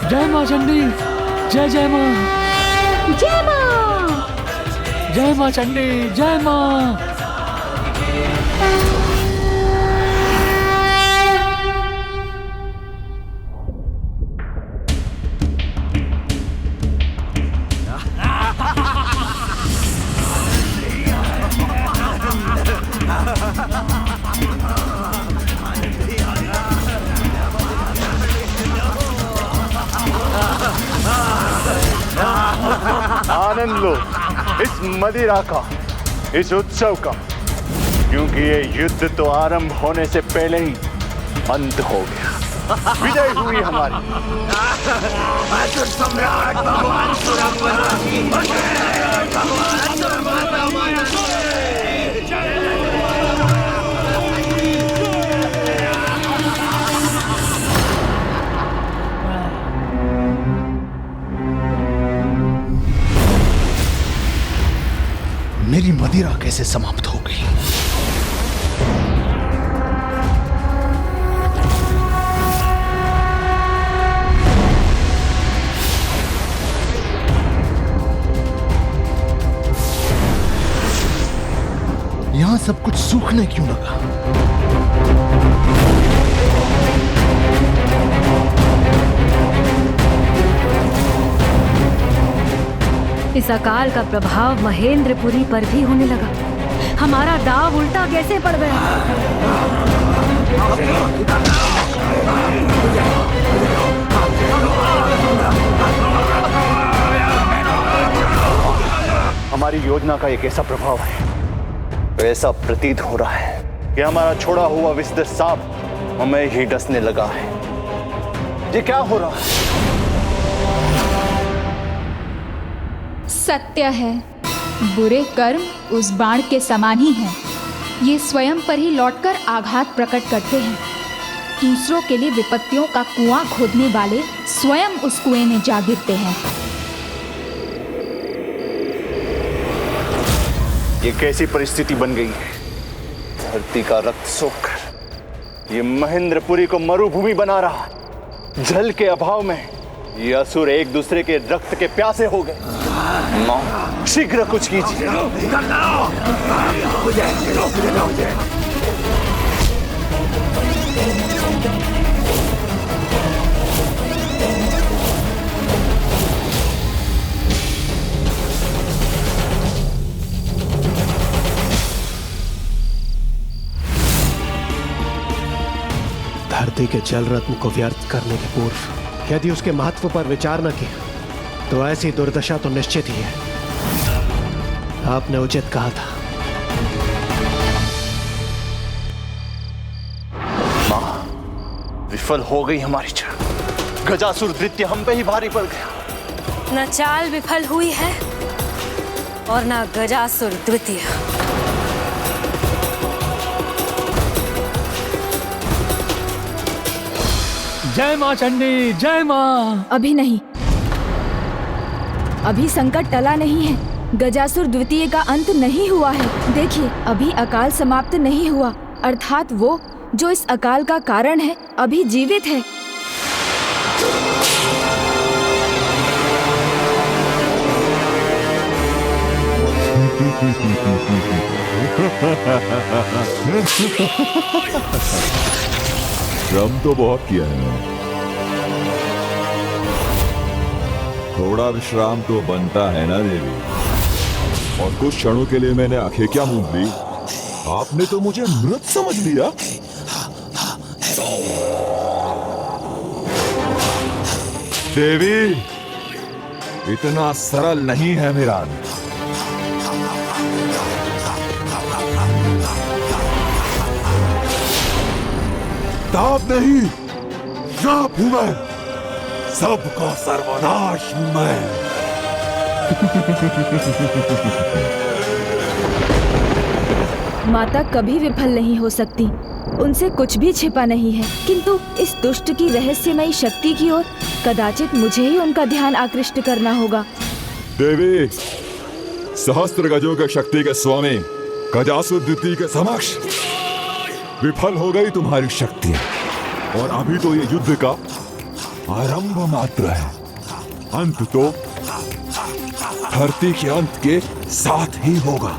जय माँ चंडी, जय जय माँ, जय माँ, जय माँ चंडी, जय माँ। Ha ha ha ha! आनंद लो इस मदिरा का, इस उत्सव का, क्योंकि ये युद्ध तो आरंभ होने से पहले ही अंत हो गया। विजय हुई हमारी। असुर सम्राट भगवान सुरपरा की मेरी मदिरा कैसे समाप्त हो गई? यहां सब कुछ सूखने क्यों लगा? इस अकाल का प्रभाव महेंद्रपुरी पर भी होने लगा। हमारा दाव उल्टा कैसे पड़ गया? हमारी योजना का एक ऐसा प्रभाव है, ऐसा प्रतीत हो रहा है कि हमारा छोड़ा हुआ विषधर सांप हमें ही डसने लगा है। ये क्या हो रहा है? सत्य है, बुरे कर्म उस बाण के समान ही हैं। ये स्वयं पर ही लौटकर आघात प्रकट करते हैं। दूसरों के लिए विपत्तियों का कुआं खोदने वाले स्वयं उस कुएं में जा गिरते हैं। ये कैसी परिस्थिति बन गई है? धरती का रक्त सोखकर ये महेंद्रपुरी को मरुभूमि बना रहा। जल के अभाव में ये असुर एक दूसरे के रक्त के प्यासे हो गए। मां, शीघ्र कुछ कीजिए। धरती के जल रत्न को व्यर्थ करने के पूर्व यदि उसके महत्व पर विचार न किया तो ऐसी दुर्दशा तो निश्चित ही है। आपने उचित कहा था। मां, विफल हो गई हमारी चाल। गजासुर द्वितीय हम पे ही भारी पड़ गया। न चाल विफल हुई है और न गजासुर द्वितीय। जय मां चंडी, जय मां। अभी नहीं, अभी संकट टला नहीं है। गजासुर द्वितीय का अंत नहीं हुआ है। देखिए, अभी अकाल समाप्त नहीं हुआ, अर्थात वो जो इस अकाल का कारण है अभी जीवित है। श्रम तो बहुत किया है मैंने, थोड़ा विश्राम तो बनता है ना देवी। और कुछ क्षणों के लिए मैंने आंखें क्या मूंद ली, आपने तो मुझे मृत समझ लिया। देवी, इतना सरल नहीं है मेरा। ताप नहीं, श्राप हूं मैं, सबका सर्वनाश हूं मैं। माता कभी विफल नहीं हो सकती, उनसे कुछ भी छिपा नहीं है। किंतु इस दुष्ट की रहस्यमयी शक्ति की ओर कदाचित मुझे ही उनका ध्यान आकृष्ट करना होगा। देवी, सहस्त्र गजों के शक्ति के स्वामी गजासुर द्वितीय के समक्ष विफल हो गई तुम्हारी शक्ति, और अभी तो ये युद्ध का आरंभ मात्र है। अंत तो धरती के अंत के साथ ही होगा।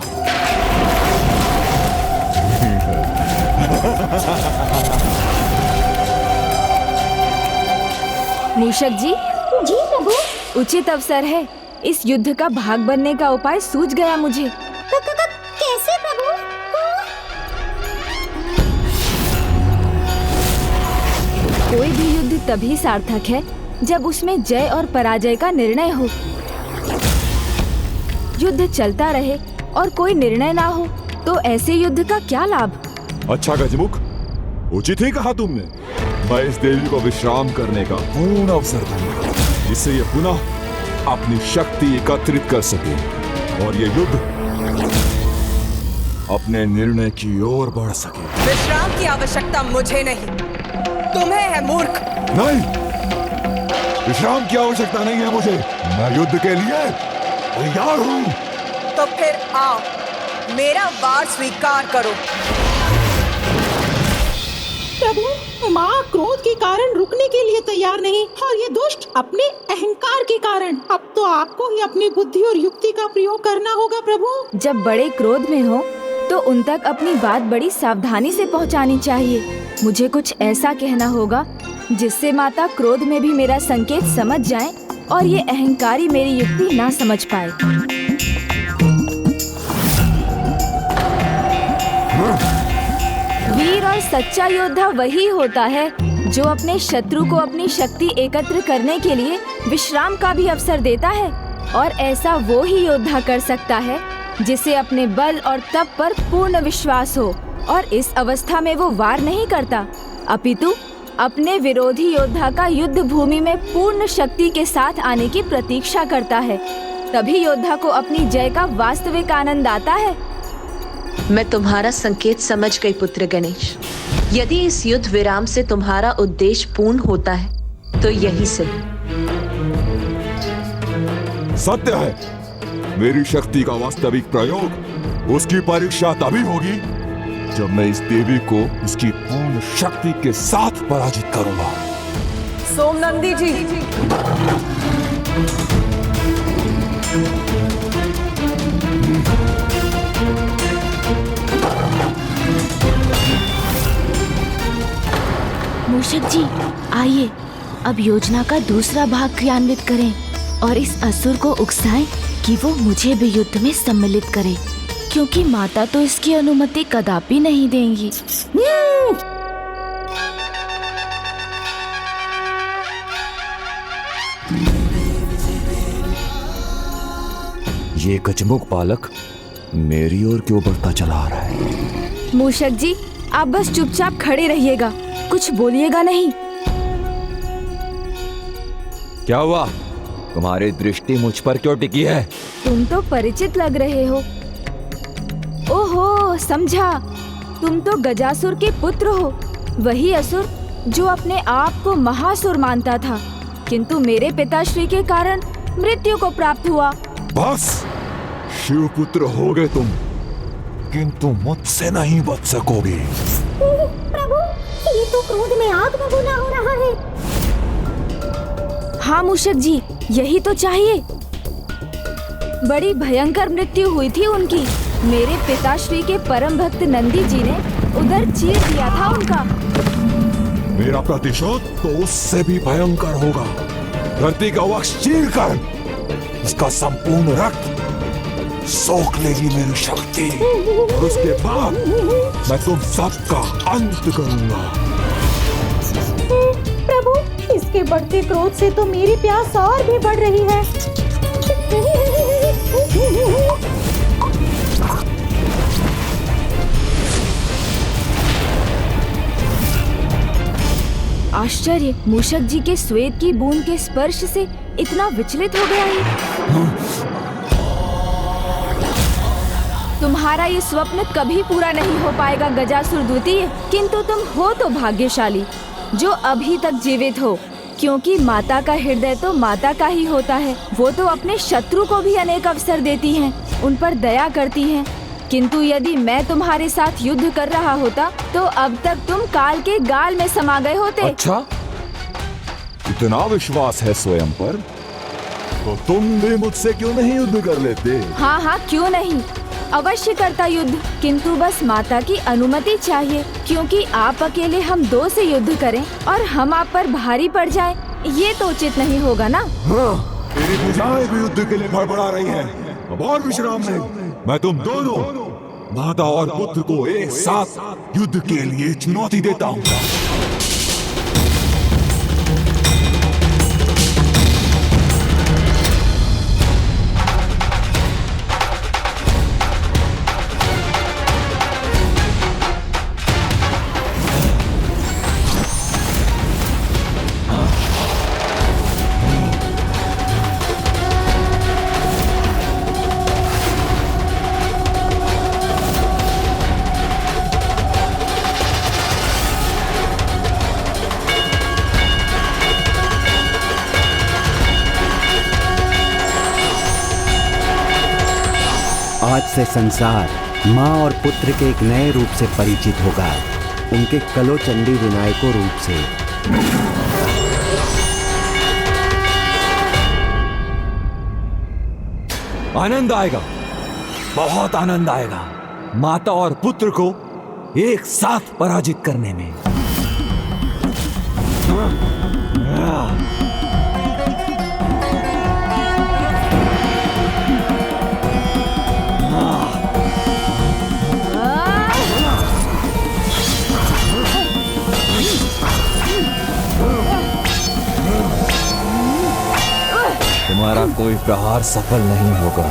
मूषक जी। जी प्रभु। उचित अवसर है, इस युद्ध का भाग बनने का उपाय सूझ गया मुझे। कैसे प्रभु? कोई भी युद्ध तभी सार्थक है जब उसमें जय और पराजय का निर्णय हो। युद्ध चलता रहे और कोई निर्णय ना हो तो ऐसे युद्ध का क्या लाभ? अच्छा गजमुख, उचित ही कहा तुमने। मैं इस देवी को विश्राम करने का पूर्ण अवसर दूंगा, जिससे ये पुनः अपनी शक्ति एकत्रित कर सके और ये युद्ध अपने निर्णय की ओर बढ़ सके। विश्राम की आवश्यकता मुझे नहीं, तुम्हें है मूर्ख। नहीं, विश्राम की आवश्यकता नहीं है मुझे। मैं युद्ध के लिए तैयार हूँ। तो फिर आओ, मेरा वार स्वीकार करो। प्रभु, माँ क्रोध के कारण रुकने के लिए तैयार नहीं और ये दुष्ट अपने अहंकार के कारण। अब तो आपको ही अपनी बुद्धि और युक्ति का प्रयोग करना होगा प्रभु। जब बड़े क्रोध में हो तो उन तक अपनी बात बड़ी सावधानी से पहुंचानी चाहिए। मुझे कुछ ऐसा कहना होगा जिससे माता क्रोध में भी मेरा संकेत समझ जाए और ये अहंकारी मेरी युक्ति ना समझ पाए। वीर और सच्चा योद्धा वही होता है जो अपने शत्रु को अपनी शक्ति एकत्र करने के लिए विश्राम का भी अवसर देता है, और ऐसा वो ही योद्धा कर सकता है जिसे अपने बल और तप पर पूर्ण विश्वास हो और इस अवस्था में वो वार नहीं करता, अपितु अपने विरोधी योद्धा का युद्ध भूमि में पूर्ण शक्ति के साथ आने की प्रतीक्षा करता है। तभी योद्धा को अपनी जय का वास्तविक आनंद आता है। मैं तुम्हारा संकेत समझ गई पुत्र गणेश। यदि इस युद्ध विराम से तुम्हारा उद्देश्य पूर्ण होता है तो यही से। सत्य है, मेरी शक्ति का वास्तविक प्रयोग उसकी परीक्षा तभी होगी जब मैं इस देवी को इसकी पूर्ण शक्ति के साथ पराजित करूंगा। सोमनंदी जी, मूषक जी, आइए अब योजना का दूसरा भाग क्रियान्वित करें और इस असुर को उकसाएं कि वो मुझे भी युद्ध में सम्मिलित करे, क्योंकि माता तो इसकी अनुमति कदापि नहीं देंगी। ये गजमुख बालक मेरी ओर क्यों बढ़ता चला आ रहा है? मूषक जी, आप बस चुपचाप खड़े रहिएगा, कुछ बोलिएगा नहीं। क्या हुआ? तुम्हारी दृष्टि मुझ पर क्यों टिकी है? तुम तो परिचित लग रहे हो। ओहो, समझा, तुम तो गजासुर के पुत्र हो, वही असुर जो अपने आप को महासुर मानता था, किंतु मेरे पिताश्री के कारण मृत्यु को प्राप्त हुआ। बस, शिवपुत्र हो गए तुम, किंतु मुझसे नहीं बच सकोगे। प्रभु, ये तो क्रोध में आग बबूला हो रहा है। हाँ मूषक जी, यही तो चाहिए। बड़ी भयंकर मृत्यु हुई थी उनकी। मेरे पिताश्री के परम भक्त नंदी जी ने उधर चीर दिया था उनका। मेरा प्रतिशोध तो उससे भी भयंकर होगा। धरती का वक्ष चीर कर उसका संपूर्ण रक्त सोख लेगी मेरी शक्ति, और उसके बाद मैं तुम सबका अंत करूंगा। प्रभु, इसके बढ़ते क्रोध से तो मेरी प्यास और भी बढ़ रही है। आश्चर्य, मूषक जी के श्वेत की बूंद के स्पर्श से इतना विचलित हो गया है। तुम्हारा ये स्वप्न कभी पूरा नहीं हो पाएगा गजासुर द्वितीय, किंतु तुम हो तो भाग्यशाली जो अभी तक जीवित हो, क्योंकि माता का हृदय तो माता का ही होता है। वो तो अपने शत्रु को भी अनेक अवसर देती हैं, उन पर दया करती हैं। किंतु यदि मैं तुम्हारे साथ युद्ध कर रहा होता तो अब तक तुम काल के गाल में समा गए होते। अच्छा, इतना विश्वास है स्वयं पर, तो तुम भी मुझसे क्यों नहीं युद्ध कर लेते? हाँ हाँ, क्यों नहीं, अवश्य करता युद्ध, किंतु बस माता की अनुमति चाहिए, क्योंकि आप अकेले हम दो से युद्ध करें और हम आप पर भारी पड़ जाएं, ये तो उचित नहीं होगा ना। हाँ, तेरी भुजाएं भी युद्ध के लिए भड़बड़ा रही हैं। अब और विश्राम नहीं। मैं तुम दोनों, माता और पुत्र को एक साथ युद्ध के लिए चुनौती देता हूँ। आज से संसार माँ और पुत्र के एक नए रूप से परिचित होगा, उनके कलोचंडी विनायको रूप से। आनंद आएगा, बहुत आनंद आएगा माता और पुत्र को एक साथ पराजित करने में। तुम्हारा कोई प्रहार सफल नहीं होगा।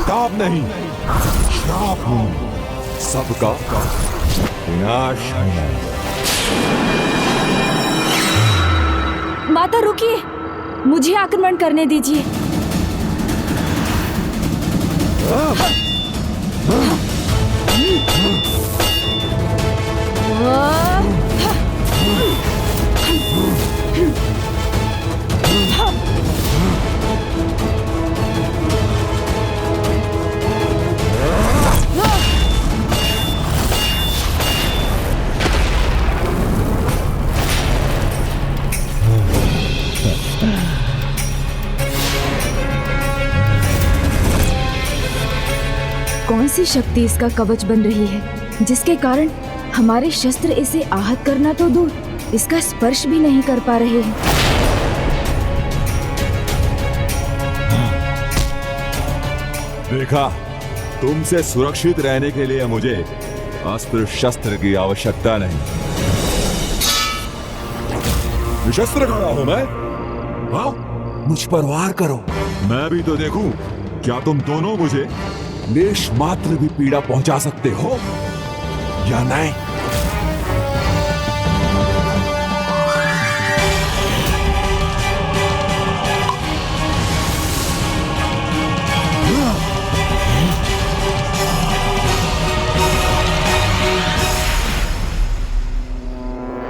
ताप नहीं, श्राप हूं, सबका विनाश है। माता रुकिए, मुझे आक्रमण करने दीजिए। कौन सी शक्ति इसका कवच बन रही है, जिसके कारण हमारे शस्त्र इसे आहत करना तो दूर, इसका स्पर्श भी नहीं कर पा रहे हैं। देखा, तुमसे सुरक्षित रहने के लिए मुझे अस्त्र शस्त्र की आवश्यकता नहीं। निशस्त्र खड़ा हूं मैं। हाँ, मुझ पर वार करो, मैं भी तो देखूं क्या तुम दोनों मुझे लेश मात्र भी पीड़ा पहुंचा सकते हो या नहीं।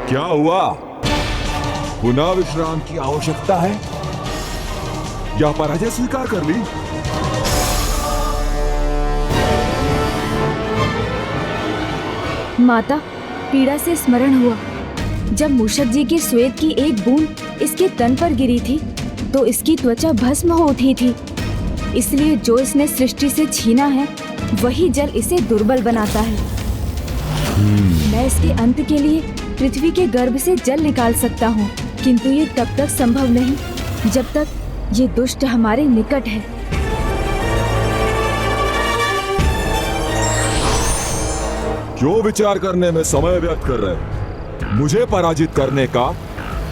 क्या हुआ? पुनः विश्राम की आवश्यकता है या पराजय स्वीकार कर ली? माता, पीड़ा से स्मरण हुआ, जब मूषक जी के श्वेत की एक बूंद इसके तन पर गिरी थी तो इसकी त्वचा भस्म हो उठी थी। इसलिए जो इसने सृष्टि से छीना है वही जल इसे दुर्बल बनाता है। मैं इसके अंत के लिए पृथ्वी के गर्भ से जल निकाल सकता हूँ, किंतु ये तब तक संभव नहीं जब तक ये दुष्ट हमारे निकट है। क्यों विचार करने में समय व्यर्थ कर रहे? मुझे पराजित करने का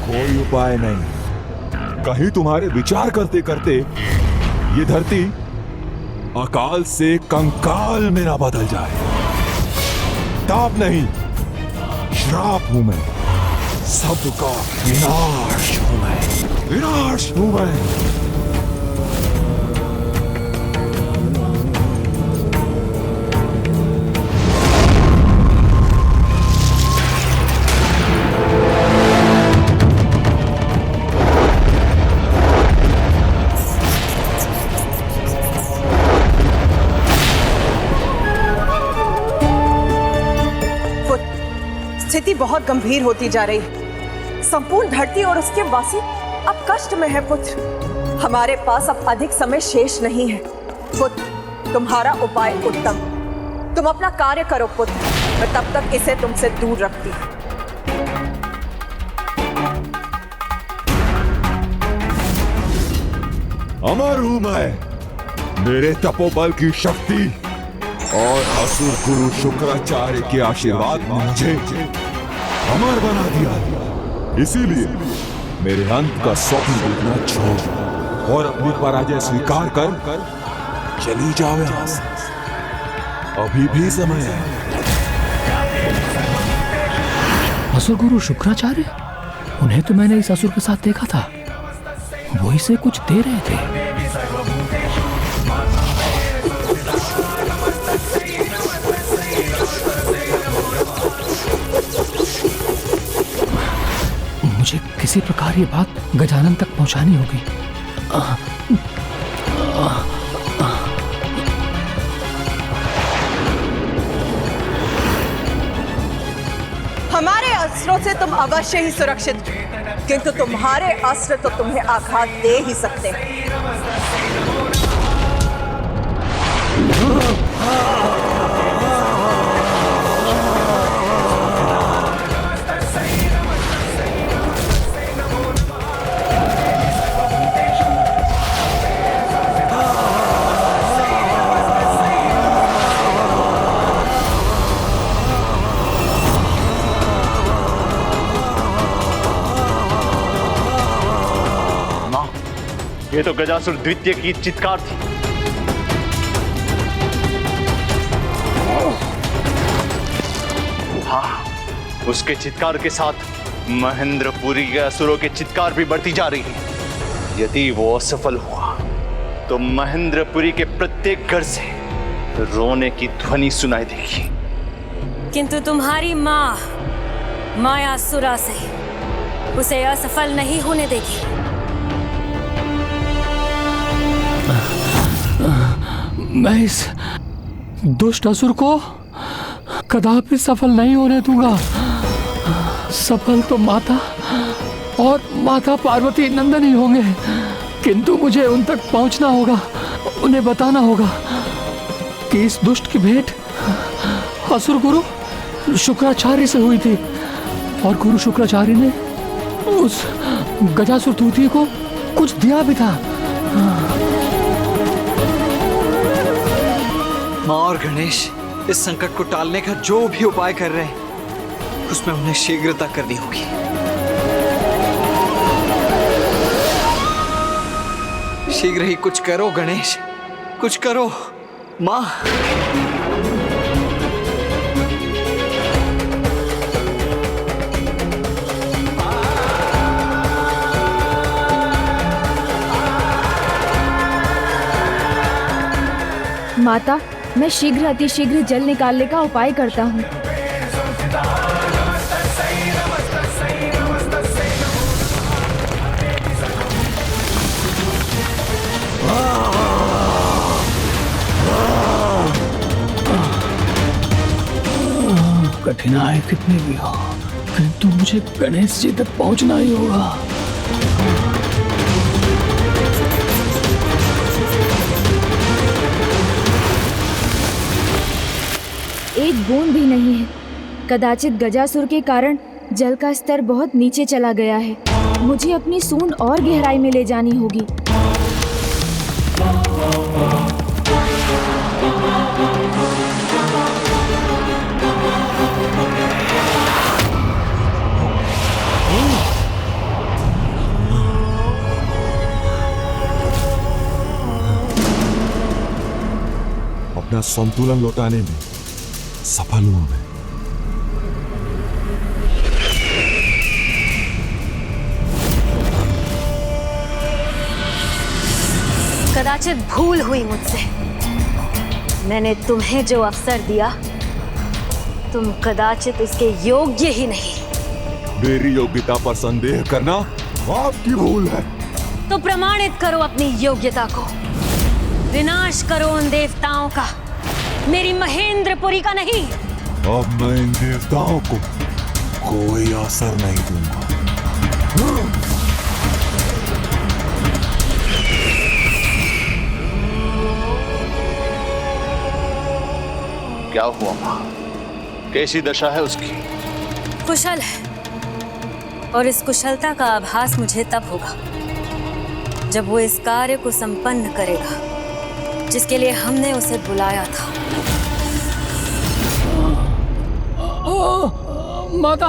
कोई उपाय नहीं। कहीं तुम्हारे विचार करते करते ये धरती अकाल से कंकाल में ना बदल जाए। ताप नहीं, श्राप हूं मैं, सबका विनाश हूं मैं, विनाश हूं मैं। स्थिति बहुत गंभीर होती जा रही है। संपूर्ण धरती और उसके वासी अब कष्ट में है पुत्र। हमारे पास अब अधिक समय शेष नहीं है पुत्र। तुम्हारा उपाय उत्तम। तुम अपना कार्य करो पुत्र, मैं तब तक इसे तुमसे दूर रखती हूँ। अमर हूं मैं, मेरे तपोबल की शक्ति और असुर गुरु शुक्राचार्य के आशीर्वाद ने मुझे अमर बना दिया। इसीलिए मेरे अंत का स्वप्न देखना छोड़ और अपनी पराजय स्वीकार कर चली जाओ यहां से। अभी भी समय है। असुर गुरु शुक्राचार्य, उन्हें तो मैंने इस असुर के साथ देखा था, वो इसे कुछ दे रहे थे। मुझे किसी प्रकार ये बात गजानन तक पहुंचानी होगी। हमारे अस्त्रों से तुम अवश्य ही सुरक्षित हो, किंतु तुम्हारे अस्त्र तो तुम्हें आघात दे ही सकते हैं। ये तो गजासुर द्वितीय की चित्कार थी। हाँ, उसके चित्कार के साथ महेंद्रपुरी के असुरों की चित्कार भी बढ़ती जा रही है। यदि वो असफल हुआ तो महेंद्रपुरी के प्रत्येक घर से रोने की ध्वनि सुनाई देगी। किंतु तुम्हारी माँ मायासुरा से उसे असफल नहीं होने देगी। मैं इस दुष्ट असुर को कदापि सफल नहीं होने दूंगा। सफल तो माता और माता पार्वती नंदन ही होंगे, किंतु मुझे उन तक पहुंचना होगा। उन्हें बताना होगा कि इस दुष्ट की भेंट असुर गुरु शुक्राचार्य से हुई थी और गुरु शुक्राचार्य ने उस गजासुर द्वितीय को कुछ दिया भी था। माँ और गणेश इस संकट को टालने का जो भी उपाय कर रहे हैं, उसमें उन्हें शीघ्रता करनी होगी। शीघ्र ही कुछ करो गणेश, कुछ करो माँ। माता, मैं शीघ्र अतिशीघ्र जल निकालने का उपाय करता हूँ। कठिनाई कितनी भी हो, किंतु मुझे गणेश जी तक पहुंचना ही होगा। एक बूंद भी नहीं है। कदाचित गजासुर के कारण जल का स्तर बहुत नीचे चला गया है। मुझे अपनी सूंड और गहराई में ले जानी होगी। अपना संतुलन लौटाने में सफल हुआ मैं। कदाचित भूल हुई मुझसे। मैंने तुम्हें जो अवसर दिया, तुम कदाचित उसके योग्य ही नहीं। मेरी योग्यता पर संदेह करना आपकी भूल है। तो प्रमाणित करो अपनी योग्यता को। विनाश करो उन देवताओं का, मेरी महेंद्रपुरी का नहीं। अब मैं इन देवताओं को कोई असर नहीं दूंगा। क्या हुआ माँ? कैसी दशा है उसकी? कुशल है, और इस कुशलता का आभास मुझे तब होगा जब वो इस कार्य को संपन्न करेगा जिसके लिए हमने उसे बुलाया था। माता।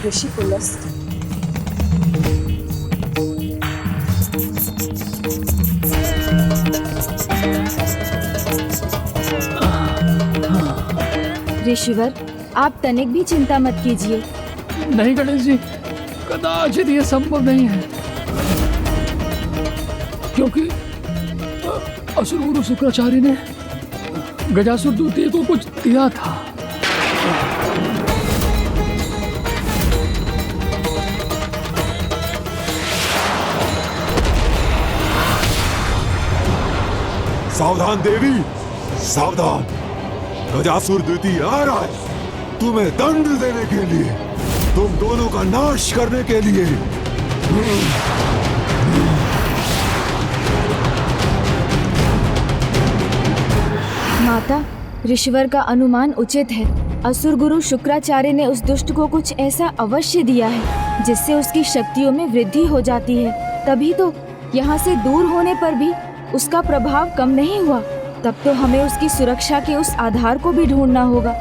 ऋषि पुलस्त, ऋषिवर, आप तनिक भी चिंता मत कीजिए। नहीं गणेश जी, कदाचित ये संभव नहीं है, क्योंकि असुर गुरु शुक्राचार्य ने गजासुर द्वितीय को कुछ दिया था। सावधान देवी, सावधान। गजासुर द्वितीय आ रहा है तुम्हें दंड देने के लिए, तुम दोनों का नाश करने के लिए। माता, ऋषिवर का अनुमान उचित है। असुर गुरु शुक्राचार्य ने उस दुष्ट को कुछ ऐसा अवश्य दिया है जिससे उसकी शक्तियों में वृद्धि हो जाती है। तभी तो यहाँ से दूर होने पर भी उसका प्रभाव कम नहीं हुआ। तब तो हमें उसकी सुरक्षा के उस आधार को भी ढूंढना होगा।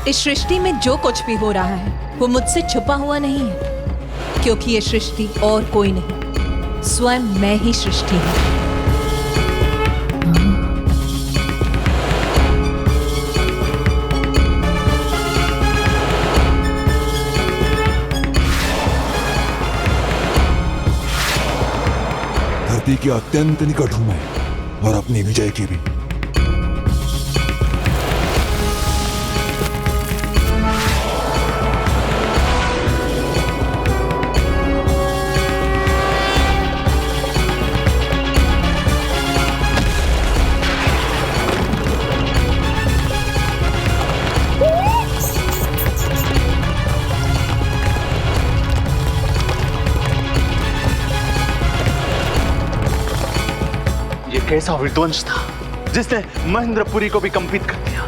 इस सृष्टि में जो कुछ भी हो रहा है वो मुझसे छुपा हुआ नहीं है, क्योंकि ये सृष्टि और कोई नहीं, स्वयं मैं ही सृष्टि हूँ। धरती के अत्यंत निकट हूं मैं, और अपनी विजय की भी। कैसा विध्वंस था जिसने महेंद्रपुरी को भी कंपित कर दिया।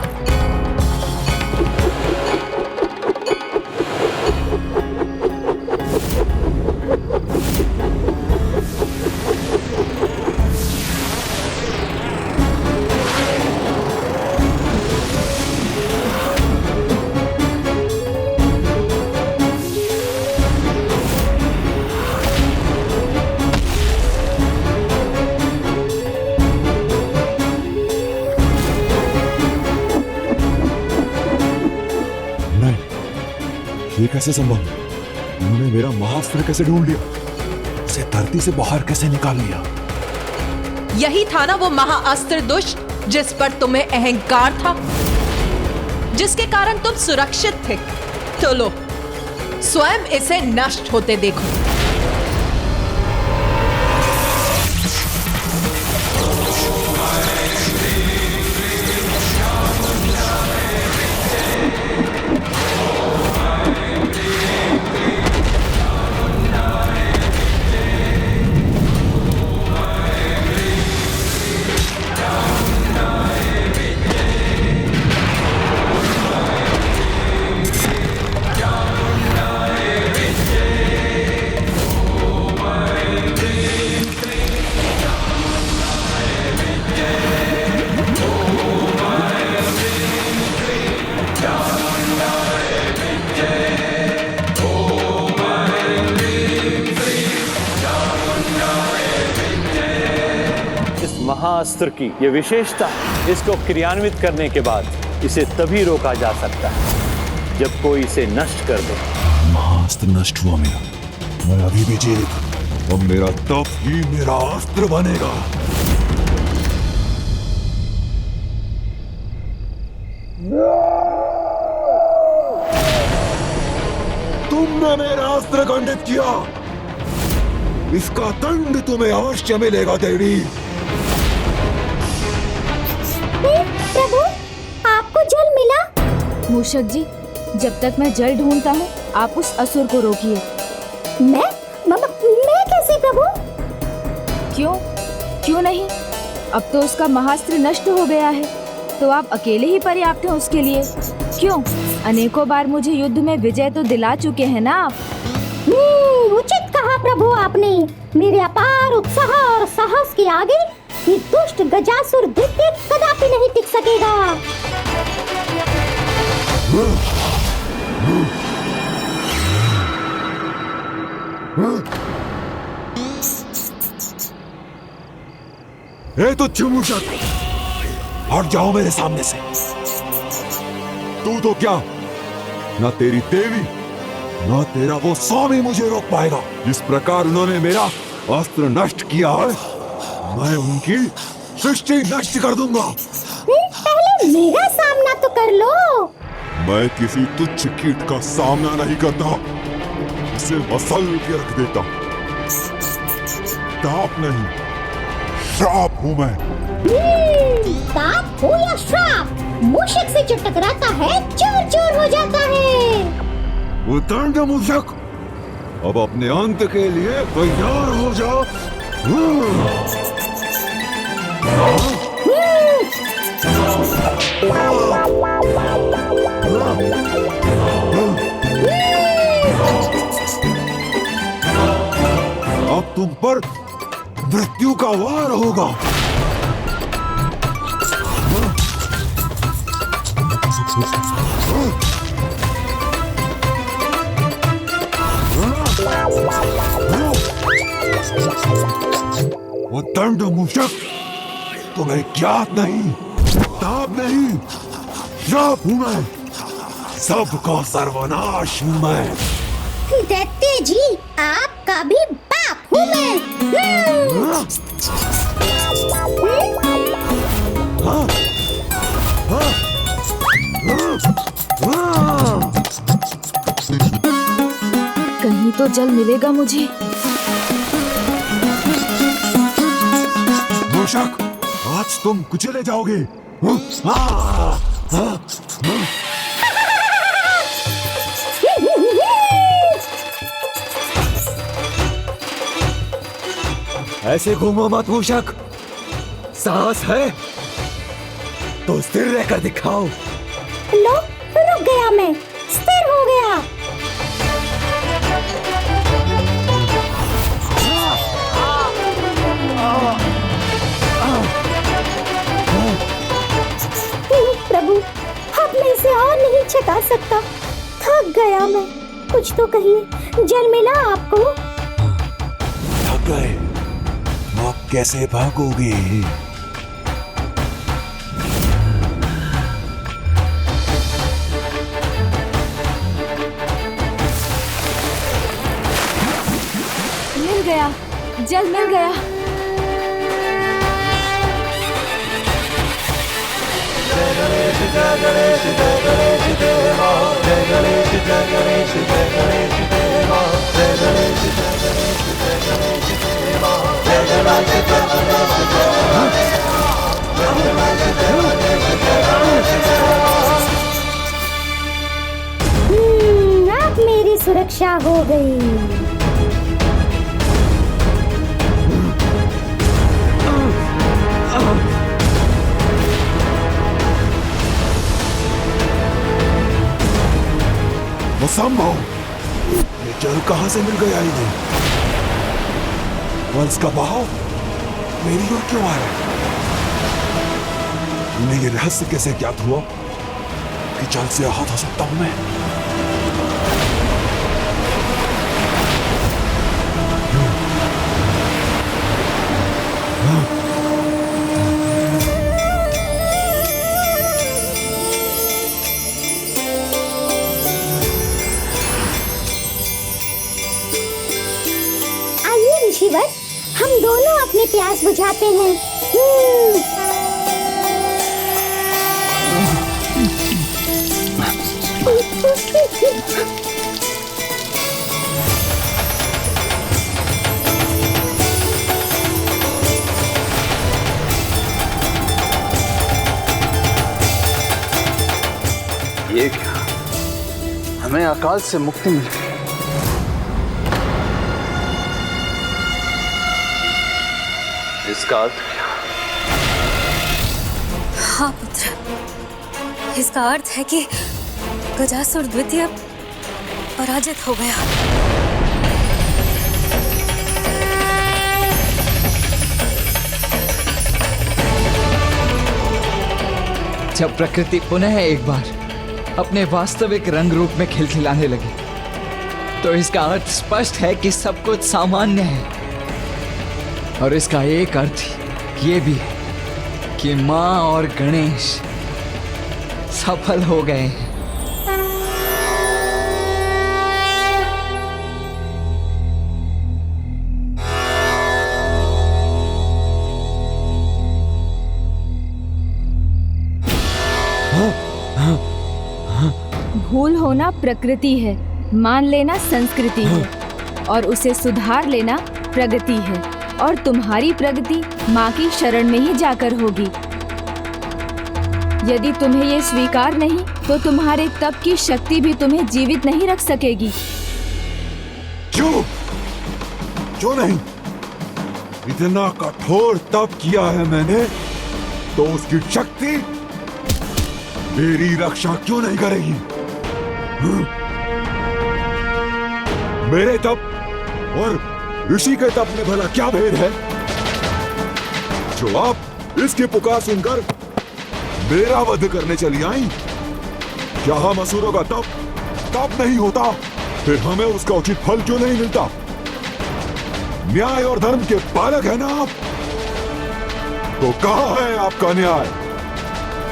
ये कैसे संभव? उन्होंने मेरा महाअस्त्र कैसे ढूंढ लिया? उसे धरती से बाहर कैसे निकाल लिया? यही था ना वो महाअस्त्र दुष्ट जिस पर तुम्हें अहंकार था, जिसके कारण तुम सुरक्षित थे। तो लो, स्वयं इसे नष्ट होते देखो। महाअस्त्र की ये विशेषता, इसको क्रियान्वित करने के बाद इसे तभी रोका जा सकता है जब कोई इसे नष्ट कर दे। महाअस्त्र नष्ट हुआ मेरा, मैं अभी भी जीवित, और मेरा तप ही मेरा अस्त्र बनेगा। तुमने मेरा अस्त्र खंडित किया, इसका दंड तुम्हें अवश्य मिलेगा देवी। प्रभु, आपको जल मिला? मूषक जी, जब तक मैं जल ढूंढता हूँ आप उस असुर को रोकिए। मैं कैसे प्रभु? क्यों नहीं? अब तो उसका महाअस्त्र नष्ट हो गया है। तो आप अकेले ही पर्याप्त हैं उसके लिए। क्यों? अनेकों बार मुझे युद्ध में विजय तो दिला चुके हैं ना आप। उचित कहा प्रभु आपने। मेरे अपार उत्साह और साहस के आगे ये दुष्ट गजासुर दैत्य कदापि नहीं टिक सकेगा। तो चुमुशक, हट जाओ मेरे सामने से। तू तो क्या, ना तेरी देवी ना तेरा वो स्वामी मुझे रोक पाएगा। जिस प्रकार उन्होंने मेरा अस्त्र नष्ट किया है, मैं उनकी सृष्टि नष्ट कर दूंगा। पहले मेरा सामना तो कर लो। मैं किसी तुच्छ कीट का सामना नहीं करता, इसे मसल के रख देता। ताप नहीं, श्राप हूं मैं। ताप हो या श्राप, मूषक से जो टकराता है चूर चूर हो जाता है। उदंड मूषक, अब अपने अंत के लिए तैयार हो जाओ। अब तुम पर मृत्यु का वार होगा। वो दंड मूषक तुम्हें ज्ञात नहीं, ताप नहीं, श्राप हूं मैं, सबका सर्वनाश हूं मैं। दैत्य जी, आपका भी बाप हूं मैं। कहीं तो जल मिलेगा मुझे। मूषक, आज तुम कुचले जाओगे। ऐसे घूमो मत मूषक, साहस है तो स्थिर रहकर दिखाओ। लो, रुक गया मैं, स्थिर हो गया। प्रभु, अब मैं इसे और नहीं छका सकता, थक गया मैं। कुछ तो कहिए, जल मिला आपको? थक गए? आप कैसे भागोगे? मिल गया, जल मिल गया। अब मेरी सुरक्षा हो गई। असंभव, ये जल कहां से मिल गया इन्हें? वंश का बहाव मेरी ओर क्यों आ रहा है? उन्हें ये रहस्य कैसे ज्ञात हुआ कि जल से आहत हो सकता हूं मैं? ऋषिवर, हम दोनों अपनी प्यास बुझाते हैं। ये क्या, हमें अकाल से मुक्ति मिल गई। इसका अर्थ क्या? हाँ पुत्र, इसका अर्थ है कि गजासुर द्वितीय पराजित हो गया। जब प्रकृति पुनः एक बार अपने वास्तविक रंग रूप में खिलखिलाने लगी, तो इसका अर्थ स्पष्ट है कि सब कुछ सामान्य है। और इसका एक अर्थ ये भी है कि माँ और गणेश सफल हो गए हैं। भूल होना प्रकृति है, मान लेना संस्कृति है और उसे सुधार लेना प्रगति है। और तुम्हारी प्रगति माँ की शरण में ही जाकर होगी। यदि तुम्हें ये स्वीकार नहीं तो तुम्हारे तप की शक्ति भी तुम्हें जीवित नहीं रख सकेगी। क्यों? क्यों नहीं? इतना कठोर तप किया है मैंने, तो उसकी शक्ति मेरी रक्षा क्यों नहीं करेगी? मेरे तप और ऋषि के तप में भला क्या भेद है, जो आप इसकी पुकार सुनकर मेरा वध करने चली आई? क्या हम असुरों का तप नहीं होता? फिर हमें उसका उचित फल क्यों नहीं मिलता? न्याय और धर्म के पालक है ना आप? तो कहां है आपका न्याय?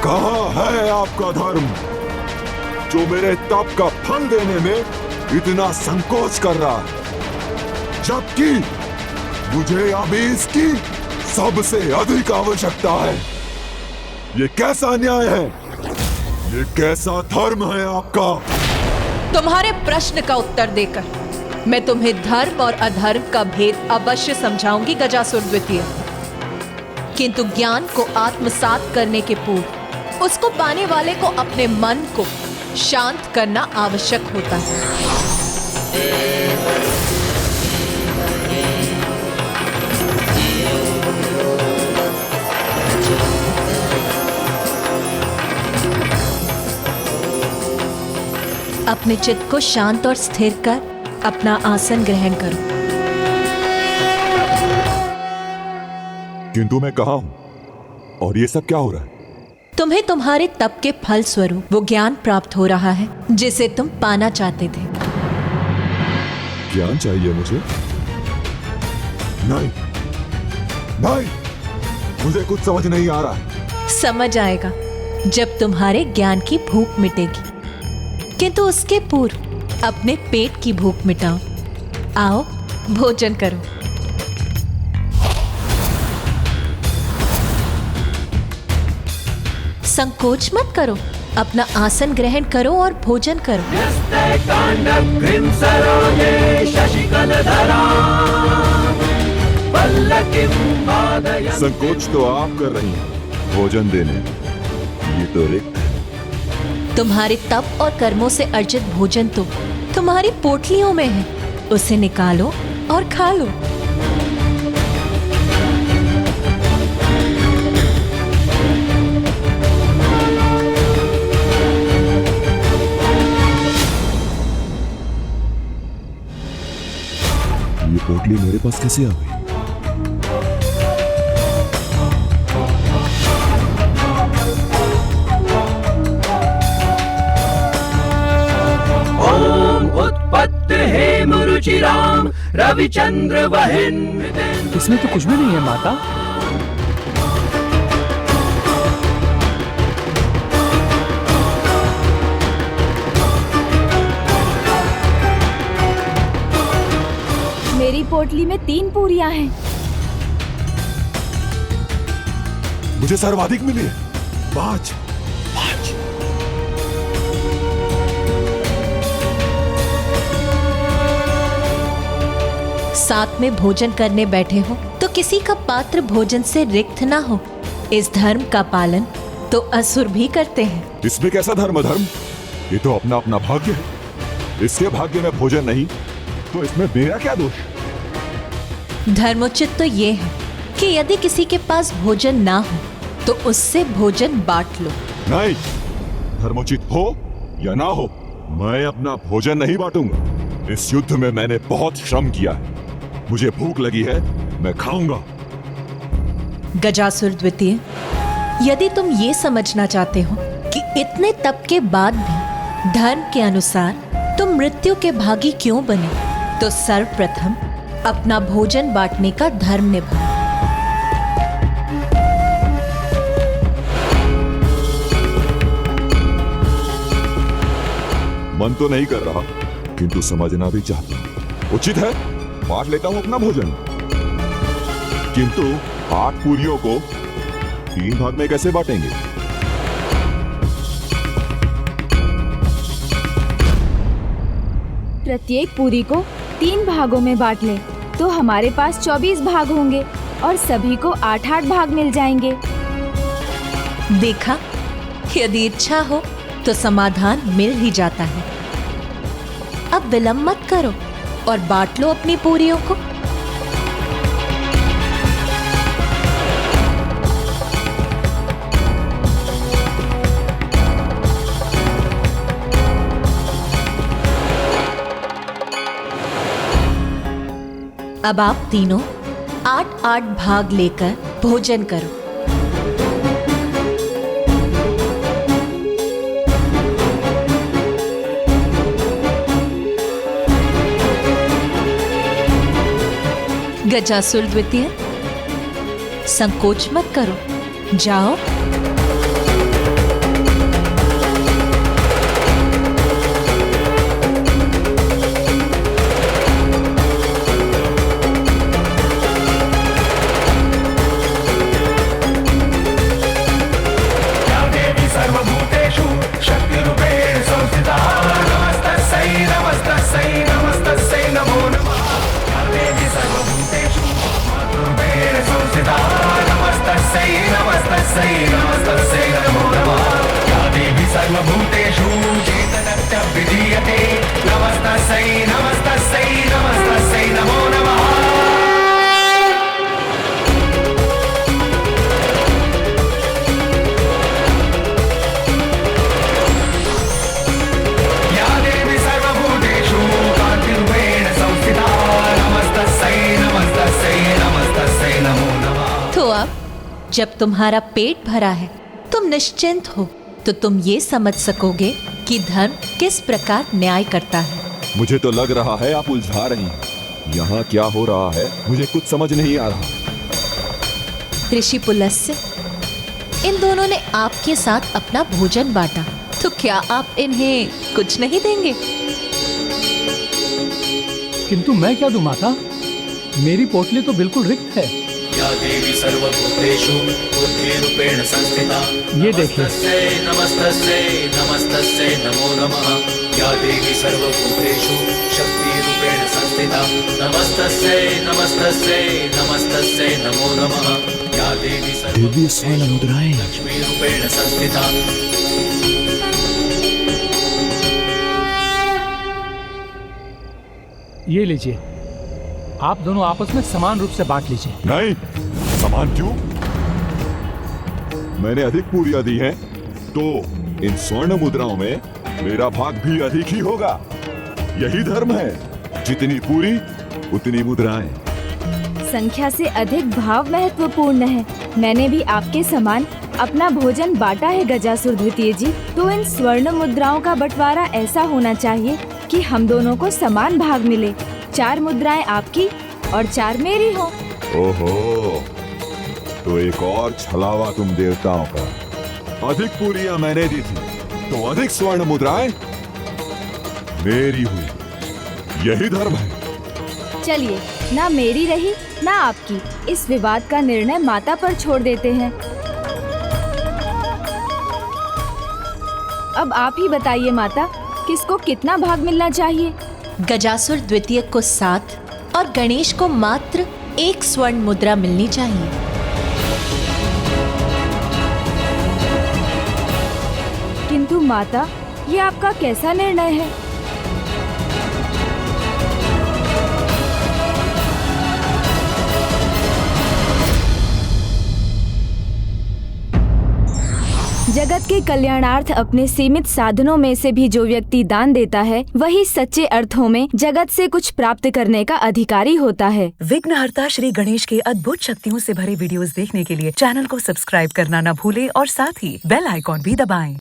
कहां है आपका धर्म, जो मेरे तप का फल देने में इतना संकोच कर रहा है, जबकि मुझे अभी इसकी सबसे अधिक आवश्यकता है? ये कैसा न्याय है? ये कैसा धर्म है आपका? तुम्हारे प्रश्न का उत्तर देकर मैं तुम्हें धर्म और अधर्म का भेद अवश्य समझाऊंगी गजासुर द्वितीय। किंतु ज्ञान को आत्मसात करने के पूर्व उसको पाने वाले को अपने मन को शांत करना आवश्यक होता है। अपने चित्त को शांत और स्थिर कर अपना आसन ग्रहण करो। किंतु मैं कहाँ हूँ और ये सब क्या हो रहा है? तुम्हें तुम्हारे तप के फल स्वरूप वो ज्ञान प्राप्त हो रहा है जिसे तुम पाना चाहते थे। ज्ञान चाहिए मुझे? नहीं, नहीं, मुझे कुछ समझ नहीं आ रहा है। समझ आएगा जब तुम्हारे ज्ञान की भूख मिटेगी, किंतु उसके पूर्व अपने पेट की भूख मिटाओ। आओ भोजन करो। संकोच मत करो, अपना आसन ग्रहण करो और भोजन करो। संकोच तो आप कर रही हैं भोजन देने, ये तो रिक्त है। तुम्हारे तप और कर्मों से अर्जित भोजन तो तुम्हारी पोटलियों में है, उसे निकालो और खा लो। ये पोटली मेरे पास कैसे आ गई? रुचिराम रविचंद्र वहिन। इसमें तो कुछ भी नहीं है माता। मेरी पोटली में 3 पूरियां हैं। मुझे सर्वाधिक मिली है 5। साथ में भोजन करने बैठे हो तो किसी का पात्र भोजन से रिक्त ना हो। इस धर्म का पालन तो असुर भी करते हैं। इसमें कैसा धर्म धर्म? ये तो अपना अपना भाग्य है। इसके भाग्य में भोजन नहीं तो इसमें मेरा क्या दोष? धर्मोचित तो ये है कि यदि किसी के पास भोजन ना हो तो उससे भोजन बांट लो। नहीं, धर्मोचित हो या ना हो, मैं अपना भोजन नहीं बांटूंगा। इस युद्ध में मैंने बहुत श्रम किया है, मुझे भूख लगी है, मैं खाऊंगा। गजासुर द्वितीय, यदि तुम ये समझना चाहते हो कि इतने तप के बाद भी धर्म के अनुसार तुम मृत्यु के भागी क्यों बने, तो सर्वप्रथम अपना भोजन बांटने का धर्म निभाओ। मन तो नहीं कर रहा, किंतु समझना भी चाहता हूं। उचित है, बांट लेता हूं अपना भोजन, किंतु 8 पूरियों को 3 भाग में कैसे बांटेंगे? प्रत्येक पूरी को 3 भागों में बांट ले तो हमारे पास 24 भाग होंगे और सभी को 8-8 भाग मिल जाएंगे। देखा, यदि इच्छा हो तो समाधान मिल ही जाता है। अब विलंब मत करो और बांट लो अपनी पूरियों को। अब आप तीनों 8-8 भाग लेकर भोजन करो। गजासुर द्वितीय, संकोच मत करो, जाओ। जब तुम्हारा पेट भरा है, तुम निश्चिंत हो, तो तुम ये समझ सकोगे कि धर्म किस प्रकार न्याय करता है। मुझे तो लग रहा है आप उलझा रही हैं। यहाँ क्या हो रहा है मुझे कुछ समझ नहीं आ रहा। ऋषि पुलस्त्य, इन दोनों ने आपके साथ अपना भोजन बांटा, तो क्या आप इन्हें कुछ नहीं देंगे? किंतु मैं क्या दूं माता, मेरी पोटली तो बिल्कुल रिक्त है। या देवी सर्वभूतेषु बुद्धिरूपेण संस्थिता, ये देखिए। नमस्तस्यै नमस्तस्यै नमो नमः। या देवी सर्वभूतेषु शक्तिरूपेण संस्थिता, नमस्तस्यै नमस्तस्यै नमस्तस्यै नमो नमः। या देवी दिव्य स्वर्ण मुद्राएं लक्ष्मीरूपेण संस्थिता। ये लीजिए, आप दोनों आपस में समान रूप से बांट लीजिए। नहीं, समान क्यों? मैंने अधिक पूरियां दी हैं, तो इन स्वर्ण मुद्राओं में मेरा भाग भी अधिक ही होगा। यही धर्म है, जितनी पूरी उतनी मुद्राएं। संख्या से अधिक भाव महत्वपूर्ण है। मैंने भी आपके समान अपना भोजन बांटा है गजासुर द्वितीय जी, तो इन स्वर्ण मुद्राओं का बंटवारा ऐसा होना चाहिए कि हम दोनों को समान भाग मिले। 4 मुद्राएं आपकी और 4 मेरी हो। ओहो, तो एक और छलावा तुम देवताओं का। अधिक पूरियां मैंने दी थी, तो अधिक स्वर्ण मुद्राएं मेरी हुई। यही धर्म है। चलिए, ना मेरी रही ना आपकी, इस विवाद का निर्णय माता पर छोड़ देते हैं। अब आप ही बताइए माता, किसको कितना भाग मिलना चाहिए? गजासुर द्वितीय को 7 और गणेश को मात्र 1 स्वर्ण मुद्रा मिलनी चाहिए। किंतु माता, ये आपका कैसा निर्णय है? के कल्याणार्थ अपने सीमित साधनों में से भी जो व्यक्ति दान देता है वही सच्चे अर्थों में जगत से कुछ प्राप्त करने का अधिकारी होता है। विघ्नहर्ता श्री गणेश के अद्भुत शक्तियों से भरे वीडियोस देखने के लिए चैनल को सब्सक्राइब करना न भूलें और साथ ही बेल आइकॉन भी दबाएं।